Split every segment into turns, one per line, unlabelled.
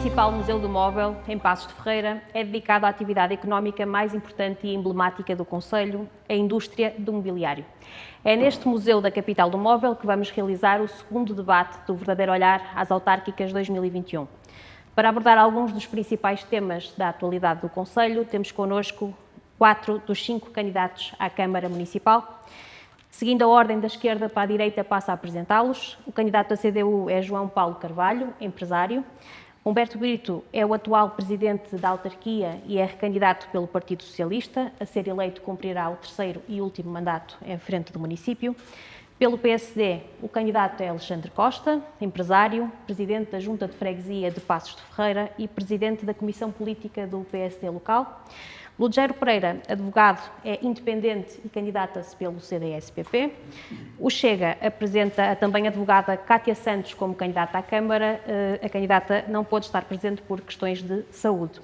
principal museu do móvel, em Passos de Ferreira, é dedicado à atividade económica mais importante e emblemática do concelho, a indústria do mobiliário. É neste Museu da Capital do Móvel que vamos realizar o segundo debate do Verdadeiro Olhar às Autárquicas 2021. Para abordar alguns dos principais temas da atualidade do concelho, temos connosco 4 dos 5 candidatos à Câmara Municipal. Seguindo a ordem da esquerda para a direita, passo a apresentá-los. O candidato da CDU é João Paulo Carvalho, empresário. Humberto Brito é o atual presidente da autarquia e é recandidato pelo Partido Socialista. A ser eleito, cumprirá o terceiro e último mandato em frente do município. Pelo PSD, o candidato é Alexandre Costa, empresário, presidente da Junta de Freguesia de Passos de Ferreira e presidente da Comissão Política do PSD local. Ludgero Pereira, advogado, é independente e candidata-se pelo CDS-PP. O Chega apresenta a também advogada Cátia Santos como candidata à Câmara. A candidata não pôde estar presente por questões de saúde.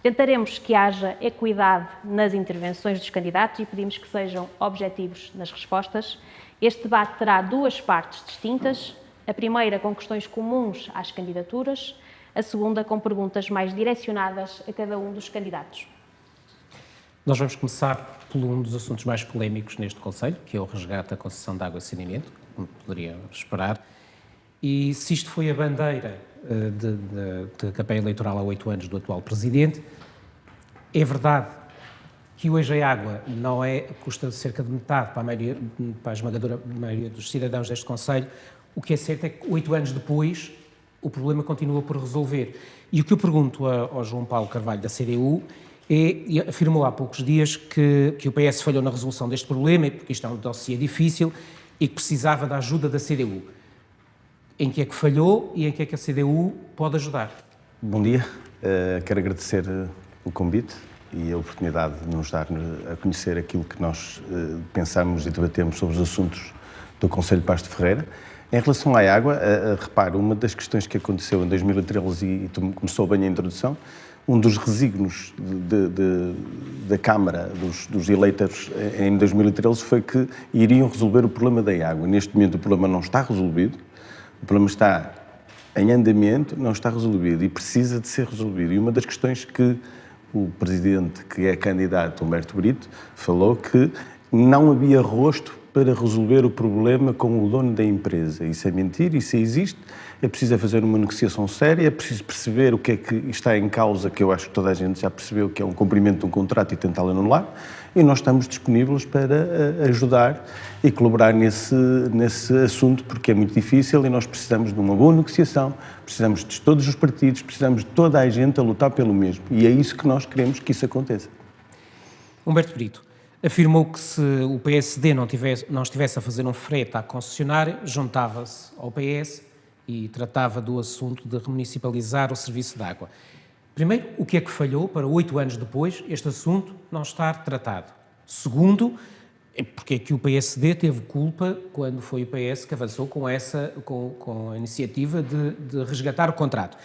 Tentaremos que haja equidade nas intervenções dos candidatos e pedimos que sejam objetivos nas respostas. Este debate terá 2 partes distintas. A primeira com questões comuns às candidaturas, a segunda com perguntas mais direcionadas a cada um dos candidatos.
Nós vamos começar por um dos assuntos mais polémicos neste Conselho, que é o resgate da concessão de água e saneamento, como poderiam esperar. E se isto foi a bandeira de campanha eleitoral há 8 anos do atual Presidente, é verdade que hoje a água não é, custa cerca de metade para a esmagadora maioria dos cidadãos deste Conselho. O que é certo é que 8 anos depois o problema continua por resolver. E o que eu pergunto ao João Paulo Carvalho da CDU e afirmou há poucos dias que o PS falhou na resolução deste problema, porque isto é um dossiê difícil e que precisava da ajuda da CDU. Em que é que falhou e em que é que a CDU pode ajudar?
Bom dia, quero agradecer o convite e a oportunidade de nos dar a conhecer aquilo que nós pensamos e debatemos sobre os assuntos do Concelho de Passos de Ferreira. Em relação à água, repare, uma das questões que aconteceu em 2013 e começou bem a introdução, um dos resígnios da Câmara, dos eleitores em 2013, foi que iriam resolver o problema da água. Neste momento o problema não está resolvido, o problema está em andamento, não está resolvido e precisa de ser resolvido. E uma das questões que o Presidente, que é candidato, Humberto Brito, falou que não havia rosto para resolver o problema com o dono da empresa. Isso é mentira, isso existe. É preciso fazer uma negociação séria, é preciso perceber o que é que está em causa, que eu acho que toda a gente já percebeu, que é um cumprimento de um contrato e tentá-lo anular, e nós estamos disponíveis para ajudar e colaborar nesse assunto, porque é muito difícil e nós precisamos de uma boa negociação, precisamos de todos os partidos, precisamos de toda a gente a lutar pelo mesmo, e é isso que nós queremos que isso aconteça.
Humberto Brito afirmou que se o PSD não estivesse a fazer um frete à concessionária, juntava-se ao PS e tratava do assunto de remunicipalizar o serviço de água. Primeiro, o que é que falhou para 8 anos depois este assunto não estar tratado? Segundo, porque é que o PSD teve culpa quando foi o PS que avançou com a iniciativa de resgatar o contrato?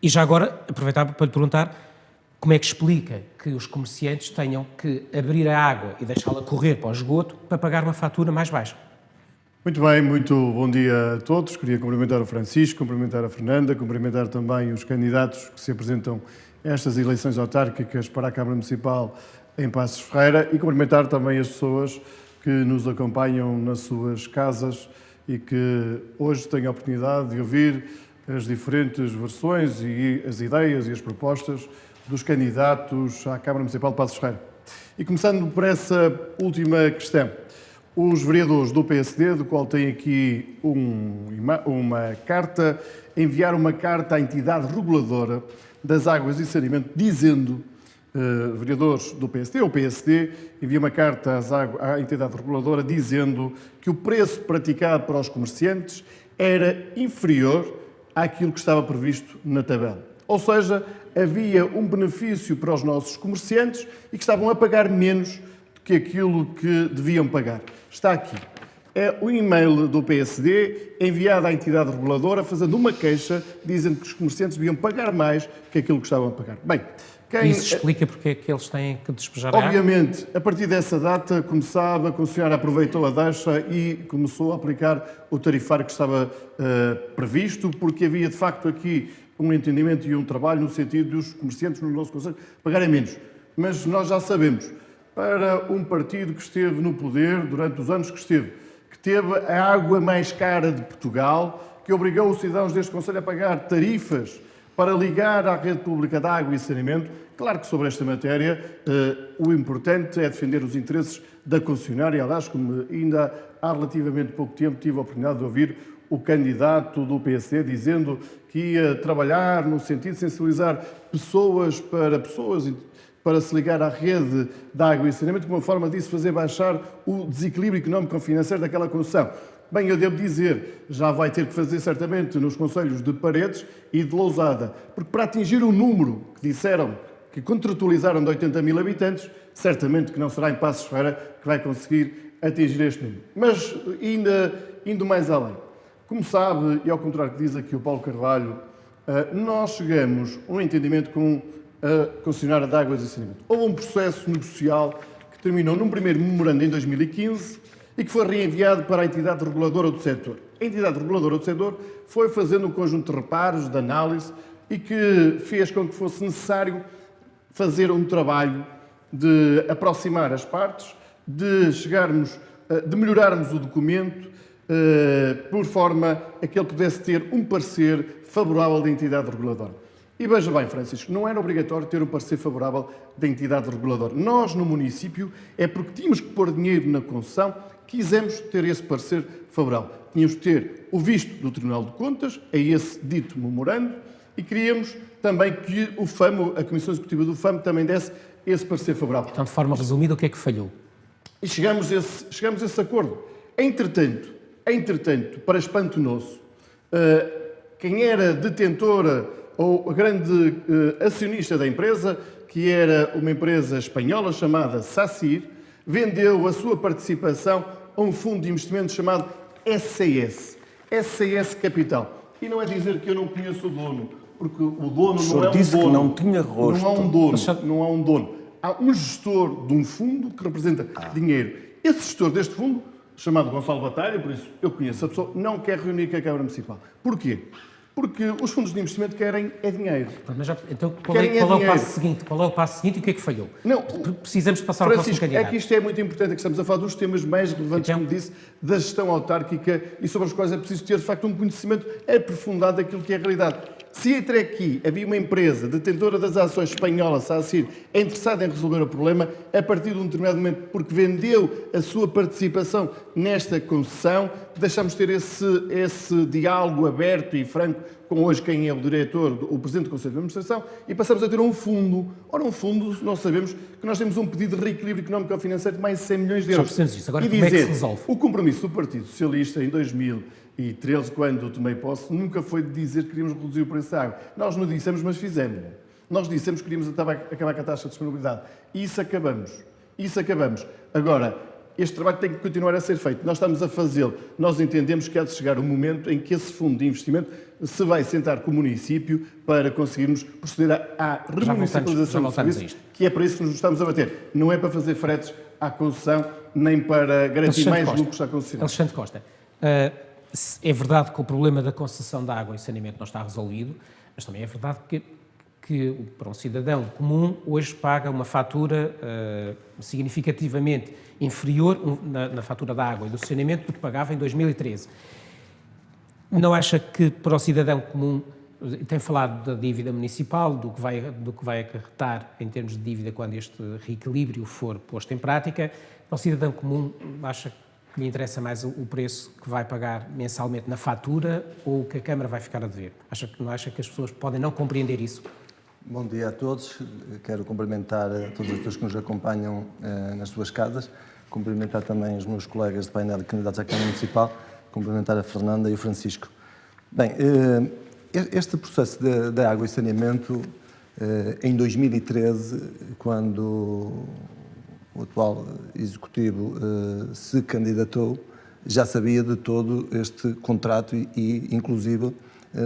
E já agora, aproveitava para lhe perguntar como é que explica que os comerciantes tenham que abrir a água e deixá-la correr para o esgoto para pagar uma fatura mais baixa?
Muito bem, muito bom dia a todos. Queria cumprimentar o Francisco, cumprimentar a Fernanda, cumprimentar também os candidatos que se apresentam a estas eleições autárquicas para a Câmara Municipal em Passos de Ferreira e cumprimentar também as pessoas que nos acompanham nas suas casas e que hoje têm a oportunidade de ouvir as diferentes versões e as ideias e as propostas dos candidatos à Câmara Municipal de Passos de Ferreira. E começando por essa última questão, os vereadores do PSD, do qual tem aqui uma carta, enviaram uma carta à entidade reguladora das águas e saneamento, dizendo, vereadores do PSD, ou PSD, envia uma carta à entidade reguladora dizendo que o preço praticado para os comerciantes era inferior àquilo que estava previsto na tabela. Ou seja, havia um benefício para os nossos comerciantes e que estavam a pagar menos do que aquilo que deviam pagar. Está aqui. É o e-mail do PSD enviado à entidade reguladora fazendo uma queixa dizendo que os comerciantes deviam pagar mais que aquilo que estavam a pagar. Bem,
isso explica porque é que eles têm que despejar a água?
Obviamente, a partir dessa data, como sabe, a concessionária aproveitou a deixa e começou a aplicar o tarifário que estava previsto, porque havia de facto aqui um entendimento e um trabalho no sentido dos comerciantes no nosso Conselho pagarem menos. Mas nós já sabemos, para um partido que esteve no poder durante os anos que esteve, que teve a água mais cara de Portugal, que obrigou os cidadãos deste Conselho a pagar tarifas para ligar à rede pública de água e saneamento, claro que sobre esta matéria o importante é defender os interesses da concessionária. Aliás, como ainda há relativamente pouco tempo tive a oportunidade de ouvir o candidato do PSD dizendo que ia trabalhar no sentido de sensibilizar pessoas para se ligar à rede de água e saneamento, como uma forma disso fazer baixar o desequilíbrio económico-financeiro daquela concessão. Bem, eu devo dizer, já vai ter que fazer certamente nos concelhos de Paredes e de Lousada, porque para atingir o número que disseram, que contratualizaram de 80 mil habitantes, certamente que não será em Passos Ferreira que vai conseguir atingir este número. Mas indo mais além, como sabe, e ao contrário do que diz aqui o Paulo Carvalho, nós chegamos a um entendimento com a concessionária de águas e saneamento. Houve um processo negocial que terminou num primeiro memorando em 2015 e que foi reenviado para a entidade reguladora do setor. A entidade reguladora do setor foi fazendo um conjunto de reparos, de análise e que fez com que fosse necessário fazer um trabalho de aproximar as partes, de melhorarmos o documento, por forma a que ele pudesse ter um parecer favorável da entidade reguladora. E veja bem, Francisco, não era obrigatório ter um parecer favorável da entidade reguladora. Nós, no município, é porque tínhamos que pôr dinheiro na concessão, quisemos ter esse parecer favorável. Tínhamos que ter o visto do Tribunal de Contas, a esse dito memorando, e queríamos também que o FAM, a Comissão Executiva do FAM, também desse esse parecer favorável.
Então, de forma resumida, o que é que falhou?
E chegamos a esse acordo. Entretanto, para espanto nosso, quem era detentora ou a grande acionista da empresa, que era uma empresa espanhola chamada SACIR, vendeu a sua participação a um fundo de investimento chamado SAS Capital. E não é dizer que eu não conheço o dono, porque o dono não é um
disse
dono.
Que não tinha rosto.
Não há um dono. Há um gestor de um fundo que representa dinheiro. Esse gestor deste fundo, chamado Gonçalo Batalha, por isso eu conheço a pessoa, não quer reunir com a Câmara Municipal. Porquê? Porque os fundos de investimento querem é dinheiro.
Mas então, qual é o passo seguinte? Qual é o passo seguinte e o que é que falhou?
Não,
precisamos de passar ao próximo candidato.
É que isto é muito importante, é que estamos a falar dos temas mais relevantes, como disse, da gestão autárquica e sobre os quais é preciso ter, de facto, um conhecimento aprofundado daquilo que é a realidade. Se entre aqui havia uma empresa detentora das ações espanhola, SACIR, interessada em resolver o problema, a partir de um determinado momento, porque vendeu a sua participação nesta concessão, deixamos de ter esse diálogo aberto e franco com hoje quem é o diretor, o Presidente do Conselho de Administração, e passamos a ter um fundo. Ora, um fundo, nós sabemos que nós temos um pedido de reequilíbrio económico-financeiro de mais de 100 milhões de euros.
Já percebemos isso. Agora, como é que se resolve?
O compromisso do Partido Socialista em 2013, quando tomei posse, nunca foi de dizer que queríamos reduzir o preço da água. Nós não dissemos, mas fizemos. Nós dissemos que queríamos acabar com a taxa de disponibilidade. E isso acabamos. Agora, este trabalho tem que continuar a ser feito. Nós estamos a fazê-lo. Nós entendemos que há de chegar o momento em que esse fundo de investimento se vai sentar com o município para conseguirmos proceder à remunicipalização do serviço, que é para isso que nos estamos a bater. Não é para fazer fretes à concessão, nem para garantir mais lucros à concessão.
Alexandre Costa, é verdade que o problema da concessão de água e saneamento não está resolvido, mas também é verdade que para um cidadão comum hoje paga uma fatura significativamente inferior na fatura da água e do saneamento do que pagava em 2013. Não acha que para o cidadão comum, tem falado da dívida municipal, do que vai acarretar em termos de dívida quando este reequilíbrio for posto em prática, para o cidadão comum acha que lhe interessa mais o preço que vai pagar mensalmente na fatura ou o que a Câmara vai ficar a dever? Não acha que as pessoas podem não compreender isso?
Bom dia a todos. Quero cumprimentar todos as pessoas que nos acompanham nas suas casas, cumprimentar também os meus colegas de painel de candidatos à Câmara Municipal, cumprimentar a Fernanda e o Francisco. Bem, este processo de água e saneamento, em 2013, quando o atual Executivo se candidatou, já sabia de todo este contrato e inclusive,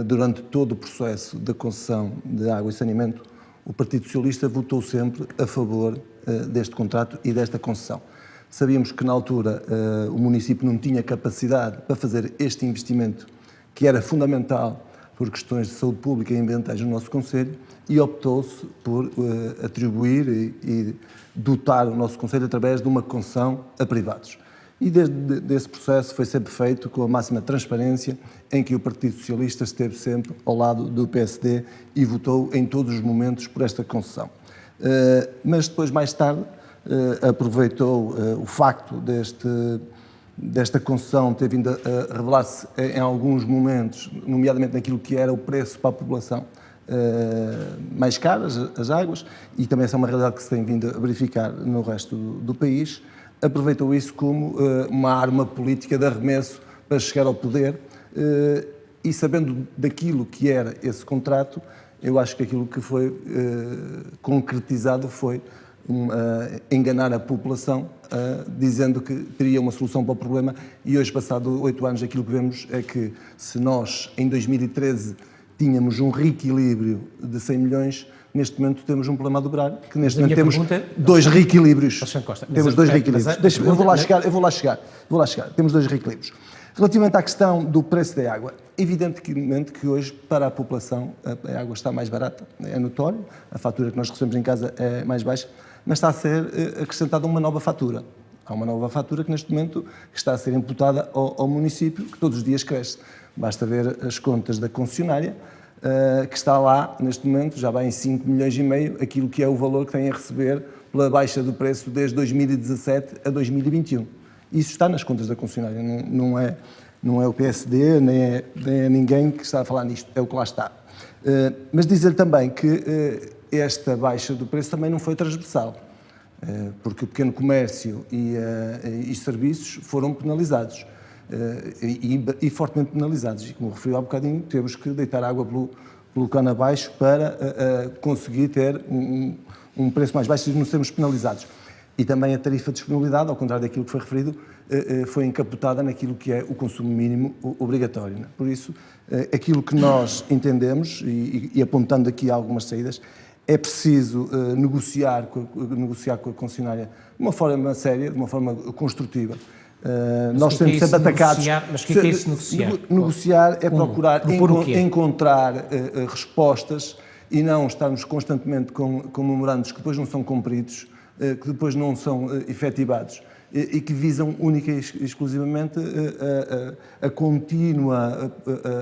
durante todo o processo da concessão de água e saneamento, o Partido Socialista votou sempre a favor deste contrato e desta concessão. Sabíamos que, na altura, o município não tinha capacidade para fazer este investimento, que era fundamental por questões de saúde pública e ambientais no nosso concelho e optou-se por atribuir e dotar o nosso concelho através de uma concessão a privados. E desde esse processo foi sempre feito com a máxima transparência, em que o Partido Socialista esteve sempre ao lado do PSD e votou em todos os momentos por esta concessão. Mas depois, mais tarde, aproveitou o facto desta concessão ter vindo a revelar-se em alguns momentos, nomeadamente naquilo que era o preço para a população, mais caras, as águas, e também essa é uma realidade que se tem vindo a verificar no resto do país. Aproveitou isso como uma arma política de arremesso para chegar ao poder e, sabendo daquilo que era esse contrato, eu acho que aquilo que foi concretizado foi enganar a população, dizendo que teria uma solução para o problema, e hoje, passado 8 anos, aquilo que vemos é que se nós, em 2013, tínhamos um reequilíbrio de 100 milhões, neste momento temos um problema a dobrar, que neste momento temos dois reequilíbrios. Temos dois reequilíbrios. Eu vou lá chegar. Temos dois reequilíbrios. Relativamente à questão do preço da água, evidentemente que hoje, para a população, a água está mais barata, é notório, a fatura que nós recebemos em casa é mais baixa, mas está a ser acrescentada uma nova fatura. Há uma nova fatura que neste momento está a ser imputada ao município, que todos os dias cresce. Basta ver as contas da concessionária, que está lá, neste momento, já vai em 5,5 milhões, aquilo que é o valor que tem a receber pela baixa do preço desde 2017 a 2021. Isso está nas contas da concessionária, não é o PSD, nem é ninguém que está a falar nisto, é o que lá está. Mas dizer também que esta baixa do preço também não foi transversal, porque o pequeno comércio e serviços foram penalizados. E fortemente penalizados. E como referi há bocadinho, temos que deitar água pelo cano abaixo para conseguir ter um preço mais baixo e não sermos penalizados. E também a tarifa de disponibilidade, ao contrário daquilo que foi referido, foi encapotada naquilo que é o consumo mínimo obrigatório. Não é? Por isso, aquilo que nós entendemos, e apontando aqui algumas saídas, é preciso negociar com a concessionária de uma forma séria, de uma forma construtiva. Nós temos sempre atacados.
Mas o que é isso negociar?
Negociar é procurar encontrar respostas e não estarmos constantemente com memorandos que depois não são cumpridos, que depois não são efetivados e que visam única e exclusivamente a contínua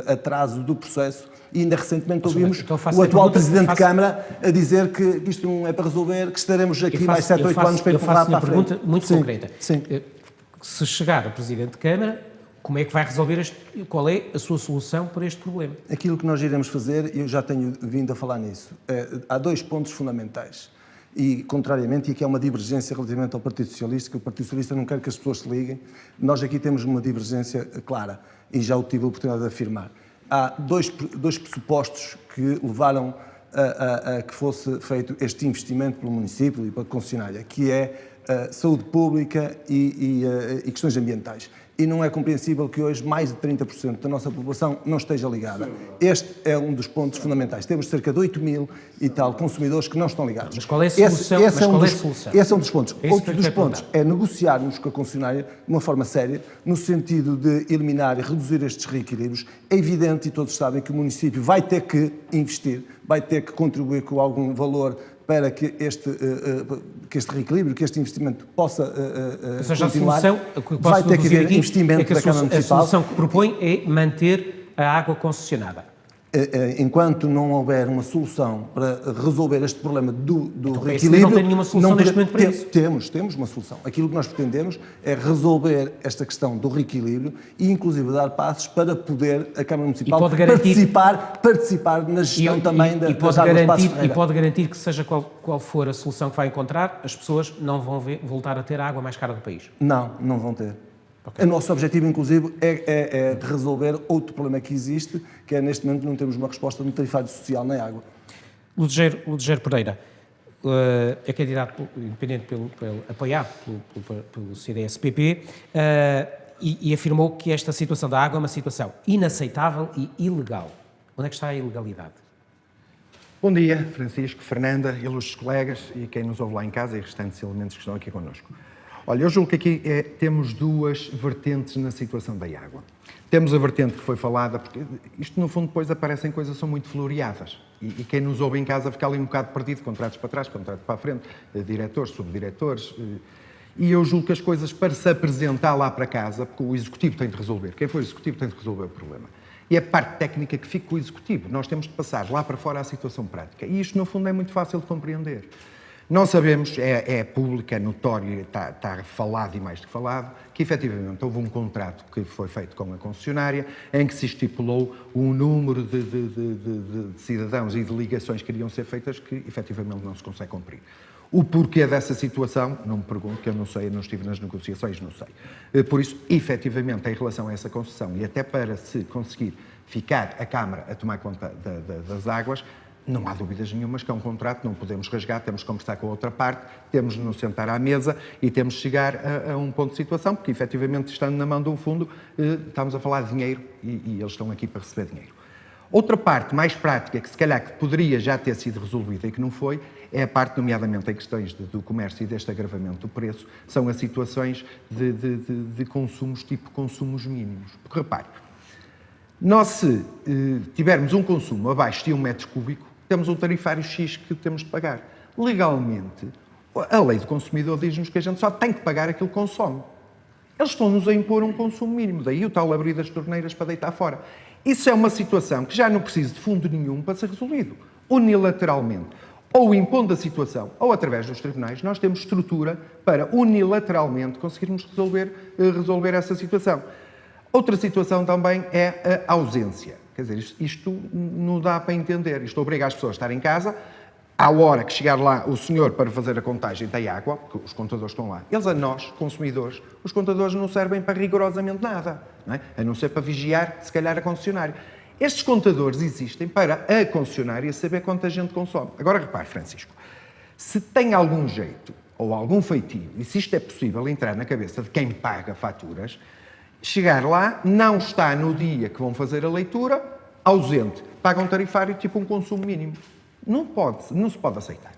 atraso do processo. E ainda recentemente ouvimos o atual Presidente de Câmara a dizer que isto não é para resolver, que estaremos aqui mais 7 ou 8 anos para empurrar para a frente.
Eu faço uma pergunta muito concreta.
Sim.
Se chegar a Presidente de Câmara, como é que vai resolver qual é a sua solução para este problema?
Aquilo que nós iremos fazer, e eu já tenho vindo a falar nisso, há 2 pontos fundamentais. E, contrariamente, e aqui há uma divergência relativamente ao Partido Socialista, que o Partido Socialista não quer que as pessoas se liguem, nós aqui temos uma divergência clara, e já o tive a oportunidade de afirmar. Há dois pressupostos que levaram a que fosse feito este investimento pelo município e pela concessionária, que é saúde pública e questões ambientais. E não é compreensível que hoje mais de 30% da nossa população não esteja ligada. Este é um dos pontos fundamentais. Temos cerca de 8 mil e tal consumidores que não estão ligados.
Mas qual é a solução?
Esse é um dos pontos. Outro dos pontos é negociarmos com a concessionária de uma forma séria, no sentido de eliminar e reduzir estes reequilíbrios. É evidente, e todos sabem, que o município vai ter que investir, vai ter que contribuir com algum valor para que este reequilíbrio, que este investimento possa continuar. Vai ter que haver investimento da Câmara Municipal.
A solução que propõe é manter a água concessionada.
Enquanto não houver uma solução para resolver este problema do reequilíbrio...
Não tem nenhuma solução neste momento para isso?
Temos uma solução. Aquilo que nós pretendemos é resolver esta questão do reequilíbrio e, inclusive, dar passos para poder a Câmara Municipal participar na gestão também das águas de Passos Ferreira.
E pode garantir que, seja qual for a solução que vai encontrar, as pessoas não vão voltar a ter a água mais cara do país?
Não vão ter. Okay. O nosso objetivo, inclusive, é resolver outro problema que existe, que é, neste momento, não temos uma resposta no tarifário social na água.
Ludegeiro Pereira é candidato independente apoiado pelo CDS-PP e afirmou que esta situação da água é uma situação inaceitável e ilegal. Onde é que está a ilegalidade?
Bom dia, Francisco, Fernanda, ilustres colegas e quem nos ouve lá em casa e restantes elementos que estão aqui connosco. Olha, eu julgo que aqui temos 2 vertentes na situação da água. Temos a vertente que foi falada, porque isto no fundo depois aparecem coisas que são muito floreadas. E quem nos ouve em casa fica ali um bocado perdido, contratos para trás, contratos para a frente, diretores, subdiretores. E eu julgo que as coisas para se apresentar lá para casa, porque o executivo tem de resolver, quem for executivo tem de resolver o problema. E a parte técnica que fica com o executivo, nós temos de passar lá para fora a situação prática. E isto no fundo é muito fácil de compreender. Nós sabemos, é público, é notório, está falado e mais do que falado, que efetivamente houve um contrato que foi feito com a concessionária em que se estipulou um número de cidadãos e de ligações que iriam ser feitas que efetivamente não se consegue cumprir. O porquê dessa situação, não me pergunto, que eu não sei, eu não estive nas negociações, não sei. Por isso, efetivamente, em relação a essa concessão e até para se conseguir ficar a Câmara a tomar conta das águas, não há dúvidas nenhumas que é um contrato, não podemos rasgar, temos que conversar com a outra parte, temos de nos sentar à mesa e temos de chegar a um ponto de situação, porque efetivamente, estando na mão de um fundo, estamos a falar de dinheiro e eles estão aqui para receber dinheiro. Outra parte mais prática, que se calhar que poderia já ter sido resolvida e que não foi, é a parte, nomeadamente em questões do comércio e deste agravamento do preço, são as situações de consumos tipo consumos mínimos. Porque repare, nós se tivermos um consumo abaixo de 1 metro cúbico, temos um tarifário X que temos de pagar. Legalmente, a lei do consumidor diz-nos que a gente só tem que pagar aquilo que consome. Eles estão-nos a impor um consumo mínimo, daí o tal abrir das torneiras para deitar fora. Isso é uma situação que já não precisa de fundo nenhum para ser resolvido. Unilateralmente, ou impondo a situação, ou através dos tribunais, nós temos estrutura para unilateralmente conseguirmos resolver essa situação. Outra situação também é a ausência. Quer dizer, isto não dá para entender. Isto obriga as pessoas a estar em casa, à hora que chegar lá o senhor para fazer a contagem da água, porque os contadores estão lá, eles a nós, consumidores, os contadores não servem para rigorosamente nada, não é? A não ser para vigiar, se calhar, a concessionária. Estes contadores existem para a concessionária saber quanta gente consome. Agora repare, Francisco, se tem algum jeito ou algum feitio, e se isto é possível entrar na cabeça de quem paga faturas, chegar lá, não está no dia que vão fazer a leitura, ausente, paga um tarifário tipo um consumo mínimo. Não se pode aceitar.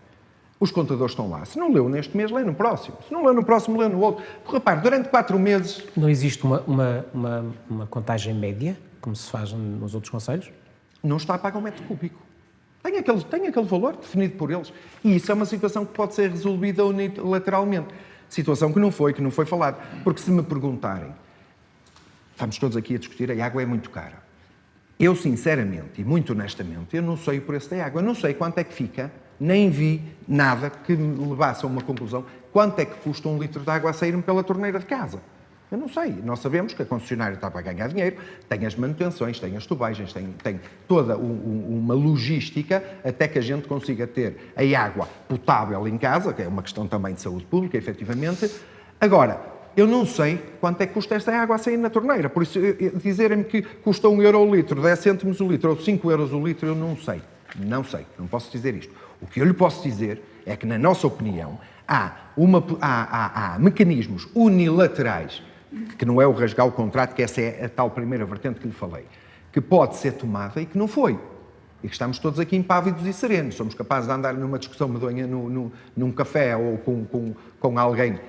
Os contadores estão lá. Se não leu neste mês, lê no próximo. Se não leu no próximo, lê no outro. Porque, repare, durante 4 meses...
Não existe uma contagem média, como se faz nos outros concelhos?
Não está a pagar 1 metro cúbico. Tem aquele valor definido por eles. E isso é uma situação que pode ser resolvida unilateralmente. Situação que não foi falada. Porque se me perguntarem, estamos todos aqui a discutir, a água é muito cara. Eu, sinceramente e muito honestamente, eu não sei o preço da água. Eu não sei quanto é que fica, nem vi nada que me levasse a uma conclusão. Quanto é que custa 1 litro de água a sair-me pela torneira de casa? Eu não sei. Nós sabemos que a concessionária está para ganhar dinheiro, tem as manutenções, tem as tubagens, tem toda uma logística até que a gente consiga ter a água potável em casa, que é uma questão também de saúde pública, efetivamente. Agora, eu não sei quanto é que custa esta água a sair na torneira. Por isso, dizerem-me que custa 1 euro o litro, 10 cêntimos o litro ou 5 euros o litro, eu não sei. Não sei. Não posso dizer isto. O que eu lhe posso dizer é que, na nossa opinião, há mecanismos unilaterais, que não é o rasgar o contrato, que essa é a tal primeira vertente que lhe falei, que pode ser tomada e que não foi. E que estamos todos aqui impávidos e serenos. Somos capazes de andar numa discussão medonha num café ou com alguém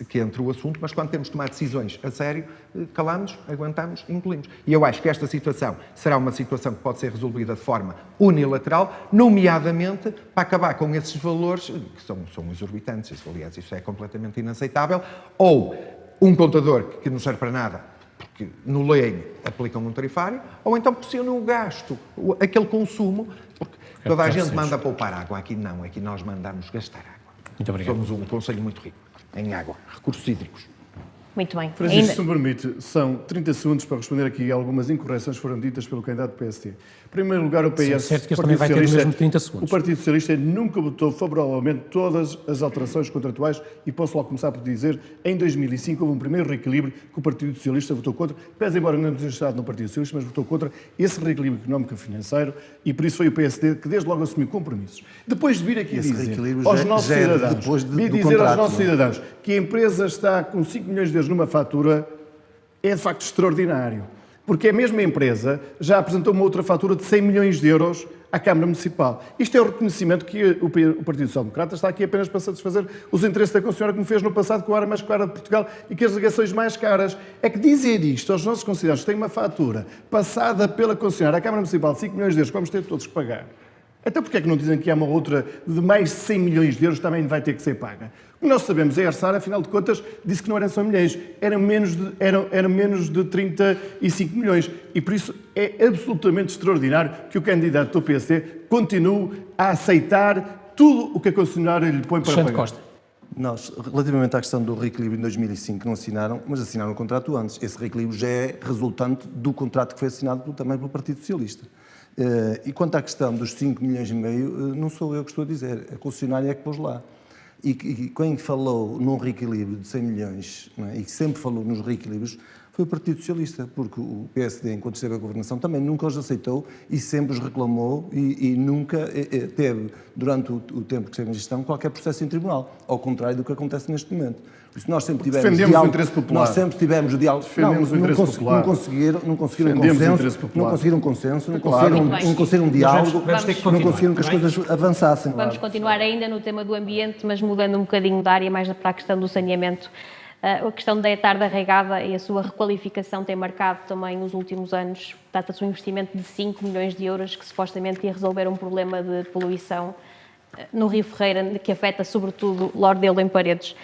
que entre o assunto, mas quando temos de tomar decisões a sério, calamos, aguentamos e engolimos. E eu acho que esta situação será uma situação que pode ser resolvida de forma unilateral, nomeadamente para acabar com esses valores que são exorbitantes. Aliás, isso é completamente inaceitável. Ou um contador que não serve para nada, porque no leilão aplicam um tarifário, ou então pressionam o gasto, aquele consumo, porque toda a gente manda poupar água. Aqui não, aqui nós mandamos gastar água.
Muito obrigado.
Somos um concelho muito rico em água, recursos hídricos.
Muito bem.
Francisco, se me permite, são 30 segundos para responder aqui a algumas incorreções que foram ditas pelo candidato do PSD. Em primeiro lugar, o PS...
Sim, certo que este também vai ter os mesmos 30 segundos.
O Partido Socialista nunca votou favoravelmente todas as alterações contratuais e posso logo começar por dizer, em 2005 houve um primeiro reequilíbrio que o Partido Socialista votou contra, pese embora não tenha estado no Partido Socialista, mas votou contra esse reequilíbrio económico e financeiro e por isso foi o PSD que desde logo assumiu compromissos. Depois de vir aqui dizer aos nossos cidadãos que a empresa está com 5 milhões de euros numa fatura, é de facto extraordinário. Porque a mesma empresa já apresentou uma outra fatura de 100 milhões de euros à Câmara Municipal. Isto é o reconhecimento que o Partido Social Democrata está aqui apenas para satisfazer os interesses da concessionária, como fez no passado com a área mais cara de Portugal e com as ligações mais caras. É que dizer isto aos nossos concessionários que têm uma fatura passada pela concessionária à Câmara Municipal de 5 milhões de euros, que vamos ter todos que pagar. Então porquê é que não dizem que há uma outra de mais de 100 milhões de euros que também vai ter que ser paga? O que nós sabemos é a ERSAR, afinal de contas, disse que não eram 100 milhões, eram menos de 35 milhões. E por isso é absolutamente extraordinário que o candidato do PSD continue a aceitar tudo o que a concessionária lhe põe para
Alexandre
pagar.
Costa.
Nós, relativamente à questão do reequilíbrio em 2005, não assinaram, mas assinaram o contrato antes. Esse reequilíbrio já é resultante do contrato que foi assinado também pelo Partido Socialista. E quanto à questão dos 5 milhões e meio, não sou eu que estou a dizer, a concessionária é que pôs lá. E quem falou num reequilíbrio de 100 milhões, não é? E que sempre falou nos reequilíbrios, foi o Partido Socialista, porque o PSD, enquanto esteve a governação, também nunca os aceitou e sempre os reclamou e nunca teve, durante o tempo que esteve em gestão, qualquer processo em tribunal, ao contrário do que acontece neste momento. Por isso nós sempre tivemos
defendemos
diálogo,
o interesse popular.
nós sempre tivemos o diálogo.
Defendemos o interesse popular.
Não conseguiram
Defendemos o interesse
consenso,
popular.
não conseguiram consenso, não
Claro.
conseguiram um diálogo,
Vamos ter que
não
continuar,
conseguiram que as
não é?
coisas avançassem.
Vamos continuar ainda no tema do ambiente, mas mudando um bocadinho de área, mais para a questão do saneamento. A questão da etarda regada e a sua requalificação tem marcado também os últimos anos. Trata-se de um investimento de 5 milhões de euros que supostamente ia resolver um problema de poluição no Rio Ferreira, que afeta sobretudo Lordelo em Paredes.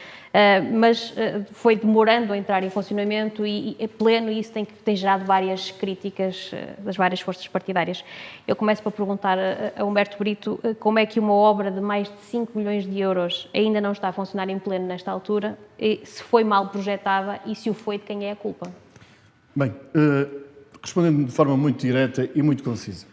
Mas foi demorando a entrar em funcionamento e pleno, e isso tem gerado várias críticas das várias forças partidárias. Eu começo por perguntar a Humberto Brito como é que uma obra de mais de 5 milhões de euros ainda não está a funcionar em pleno nesta altura, e se foi mal projetada e se o foi, de quem é a culpa?
Bem, respondendo de forma muito direta e muito concisa.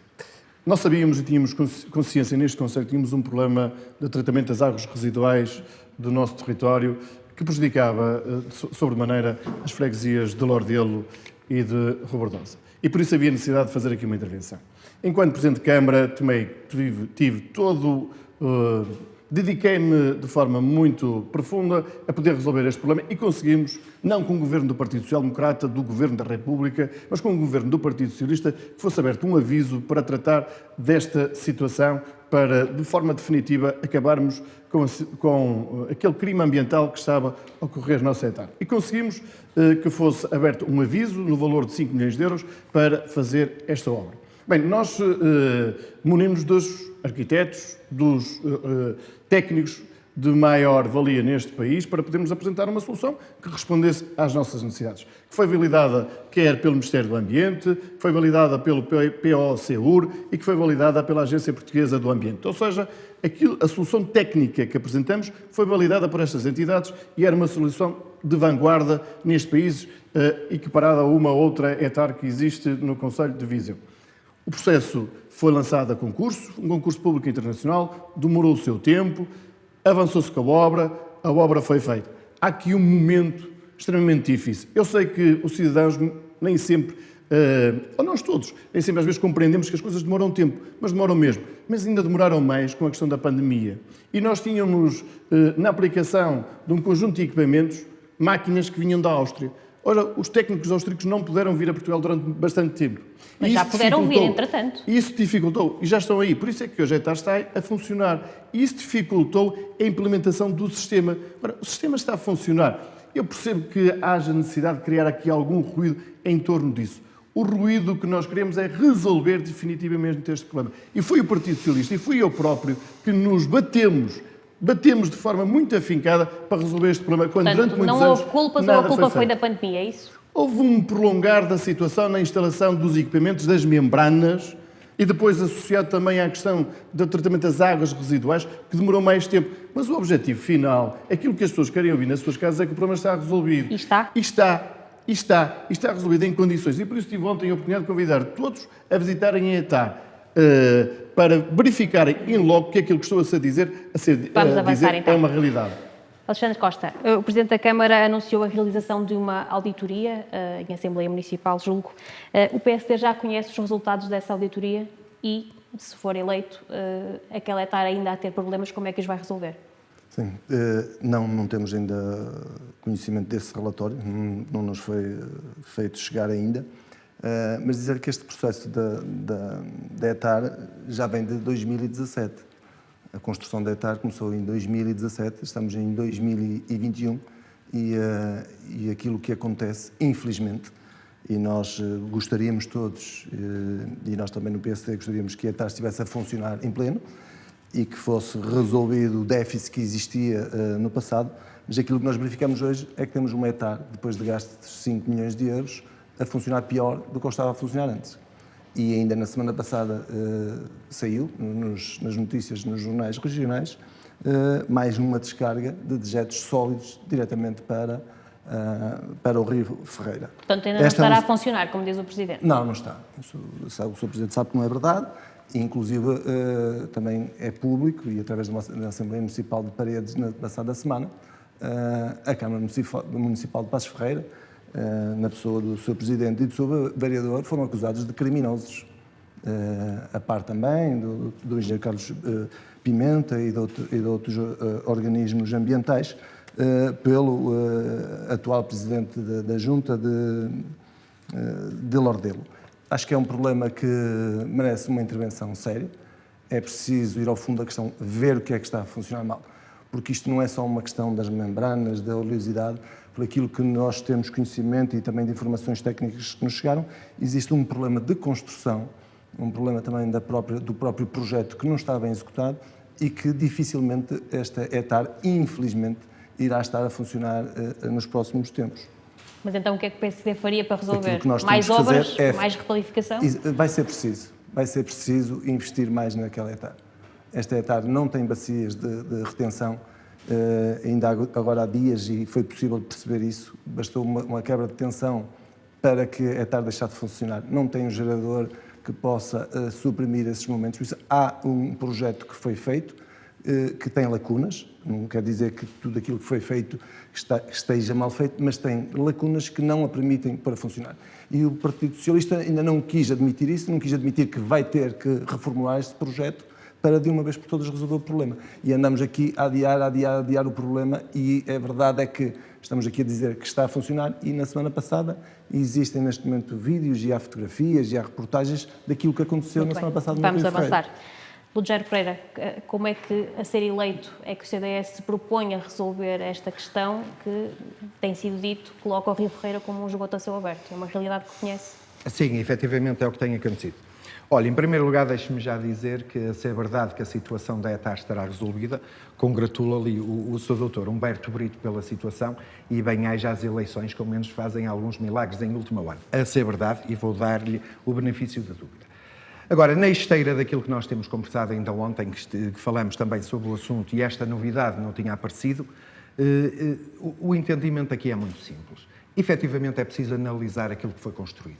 Nós sabíamos e tínhamos consciência neste Conselho que tínhamos um problema de tratamento das águas residuais do nosso território que prejudicava sobremaneira as freguesias de Lordelo e de Robordosa. E por isso havia necessidade de fazer aqui uma intervenção. Enquanto Presidente de Câmara, tive todo... Dediquei-me de forma muito profunda a poder resolver este problema e conseguimos, não com o governo do Partido Social Democrata, do Governo da República, mas com o governo do Partido Socialista, que fosse aberto um aviso para tratar desta situação, para, de forma definitiva, acabarmos com aquele crime ambiental que estava a ocorrer na nossa etarde. E conseguimos que fosse aberto um aviso no valor de 5 milhões de euros para fazer esta obra. Bem, nós munimos dos arquitetos, dos técnicos de maior valia neste país para podermos apresentar uma solução que respondesse às nossas necessidades. Que foi validada quer pelo Ministério do Ambiente, que foi validada pelo POCUR e que foi validada pela Agência Portuguesa do Ambiente. Ou seja, a solução técnica que apresentamos foi validada por estas entidades e era uma solução de vanguarda neste país, equiparada a uma outra etar que existe no Concelho de Viseu. O processo foi lançado a concurso, um concurso público internacional, demorou o seu tempo, avançou-se com a obra foi feita. Há aqui um momento extremamente difícil. Eu sei que os cidadãos nem sempre, ou nós todos, nem sempre às vezes compreendemos que as coisas demoram tempo, mas demoram mesmo. Mas ainda demoraram mais com a questão da pandemia. E nós tínhamos, na aplicação de um conjunto de equipamentos, máquinas que vinham da Áustria. Ora, os técnicos austríacos não puderam vir a Portugal durante bastante tempo.
Mas já puderam vir, entretanto.
Isso dificultou, e já estão aí. Por isso é que hoje a ETAR está a funcionar. E isso dificultou a implementação do sistema. Ora, o sistema está a funcionar. Eu percebo que haja necessidade de criar aqui algum ruído em torno disso. O ruído que nós queremos é resolver definitivamente este problema. E foi o Partido Socialista, e fui eu próprio, que nos batemos de forma muito afincada para resolver este problema. Quando
Portanto,
durante muitos
não
anos,
houve culpas ou
nada
a culpa
foi
foi da pandemia, é isso?
Houve um prolongar da situação na instalação dos equipamentos, das membranas, e depois associado também à questão do tratamento das águas residuais, que demorou mais tempo. Mas o objetivo final, aquilo que as pessoas querem ouvir nas suas casas, é que o problema está resolvido.
E está?
Está resolvido em condições. E por isso tive ontem a oportunidade de convidar todos a visitarem a ETAR, para verificarem em logo que aquilo que estou a dizer,
Vamos avançar, então.
é uma realidade.
Alexandre Costa, o Presidente da Câmara anunciou a realização de uma auditoria em Assembleia Municipal, julgo. O PSD já conhece os resultados dessa auditoria e, se for eleito, aquela etar ainda a ter problemas, como é que os vai resolver?
Sim, não temos ainda conhecimento desse relatório, não nos foi feito chegar ainda. Mas dizer que este processo da ETAR já vem de 2017. A construção da ETAR começou em 2017, estamos em 2021 e aquilo que acontece, infelizmente, e nós gostaríamos todos, e nós também no PSD gostaríamos que a ETAR estivesse a funcionar em pleno e que fosse resolvido o déficit que existia no passado, mas aquilo que nós verificamos hoje é que temos uma ETAR, depois de gastos de 5 milhões de euros, a funcionar pior do que estava a funcionar antes. E ainda na semana passada saiu, nas notícias, nos jornais regionais, mais uma descarga de dejetos sólidos diretamente para o Rio Ferreira.
Portanto, ainda não estará a funcionar, como diz o Presidente.
Não, não está. O Sr. Presidente sabe que não é verdade. E, inclusive, também é público, e através da Assembleia Municipal de Paredes, na passada semana, a Câmara Municipal de Passos Ferreira, na pessoa do Sr. Presidente e do Sr. Vereador, foram acusados de criminosos. A par também do engenheiro Carlos Pimenta e de outros organismos ambientais, pelo atual Presidente da Junta de Lordelo. Acho que é um problema que merece uma intervenção séria. É preciso ir ao fundo da questão, ver o que é que está a funcionar mal. Porque isto não é só uma questão das membranas, da oleosidade. Por aquilo que nós temos conhecimento e também de informações técnicas que nos chegaram, existe um problema de construção, um problema também do próprio projeto que não está bem executado e que dificilmente esta ETAR, infelizmente, irá estar a funcionar nos próximos tempos.
Mas então o que é que o PSD faria para resolver?
Que
Mais obras, mais requalificação?
Vai ser preciso investir mais naquela ETAR. Esta ETAR não tem bacias de retenção, ainda agora há dias, e foi possível perceber isso, bastou uma quebra de tensão para que a ETAR deixasse de funcionar. Não tem um gerador que possa suprimir esses momentos. Por isso, há um projeto que foi feito, que tem lacunas, não quer dizer que tudo aquilo que foi feito esteja mal feito, mas tem lacunas que não a permitem para funcionar. E o Partido Socialista ainda não quis admitir isso, não quis admitir que vai ter que reformular este projeto para de uma vez por todas resolver o problema. E andamos aqui a adiar o problema, e a verdade é que estamos aqui a dizer que está a funcionar, e na semana passada existem neste momento vídeos e há fotografias e há reportagens daquilo que aconteceu na semana passada.
Vamos avançar. Rogério Pereira, como é que, a ser eleito, é que o CDS se propõe a resolver esta questão que tem sido dito, coloca o Rio Ferreira como um esgoto a céu aberto? É uma realidade que conhece?
Sim, efetivamente é o que tem acontecido. Olha, em primeiro lugar, deixe-me já dizer que, se é verdade que a situação da ETAR estará resolvida, congratulo ali o Sr. Dr. Humberto Brito pela situação, e bem haja as eleições, que ao menos fazem alguns milagres em última hora. A ser verdade, e vou dar-lhe o benefício da dúvida. Agora, na esteira daquilo que nós temos conversado ainda ontem, que falamos também sobre o assunto, e esta novidade não tinha aparecido, o entendimento aqui é muito simples. Efetivamente é preciso analisar aquilo que foi construído.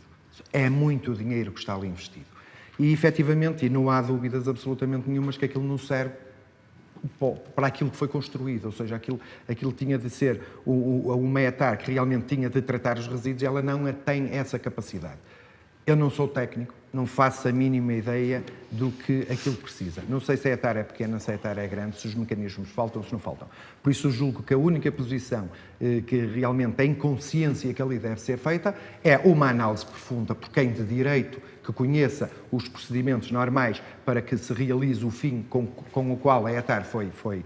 É muito dinheiro que está ali investido. E efetivamente, e não há dúvidas absolutamente nenhumas, que aquilo não serve para aquilo que foi construído, ou seja, aquilo tinha de ser uma ETAR que realmente tinha de tratar os resíduos, ela não tem essa capacidade. Eu não sou técnico, não faço a mínima ideia do que aquilo precisa. Não sei se a ETAR é pequena, se a ETAR é grande, se os mecanismos faltam, se não faltam. Por isso, julgo que a única posição que realmente tem consciência que ali deve ser feita é uma análise profunda por quem de direito que conheça os procedimentos normais para que se realize o fim com o qual a ETAR foi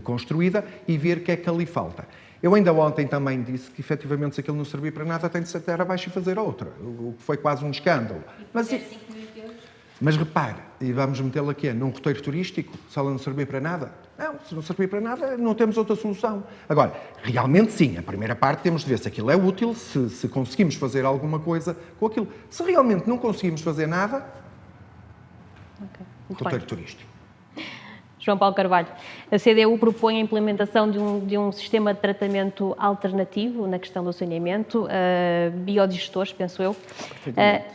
construída, e ver o que é que ali falta. Eu ainda ontem também disse que, efetivamente, se aquilo não servir para nada, tem de se até abaixo e fazer outra, o que foi quase um escândalo. Mas repare, e vamos metê-la aqui num roteiro turístico, se ela não servir para nada? Não, se não servir para nada, não temos outra solução. Agora, realmente sim, a primeira parte temos de ver se aquilo é útil, se conseguimos fazer alguma coisa com aquilo. Se realmente não conseguimos fazer nada, roteiro turístico.
João Paulo Carvalho, a CDU propõe a implementação de um sistema de tratamento alternativo na questão do saneamento, biodigestores, penso eu.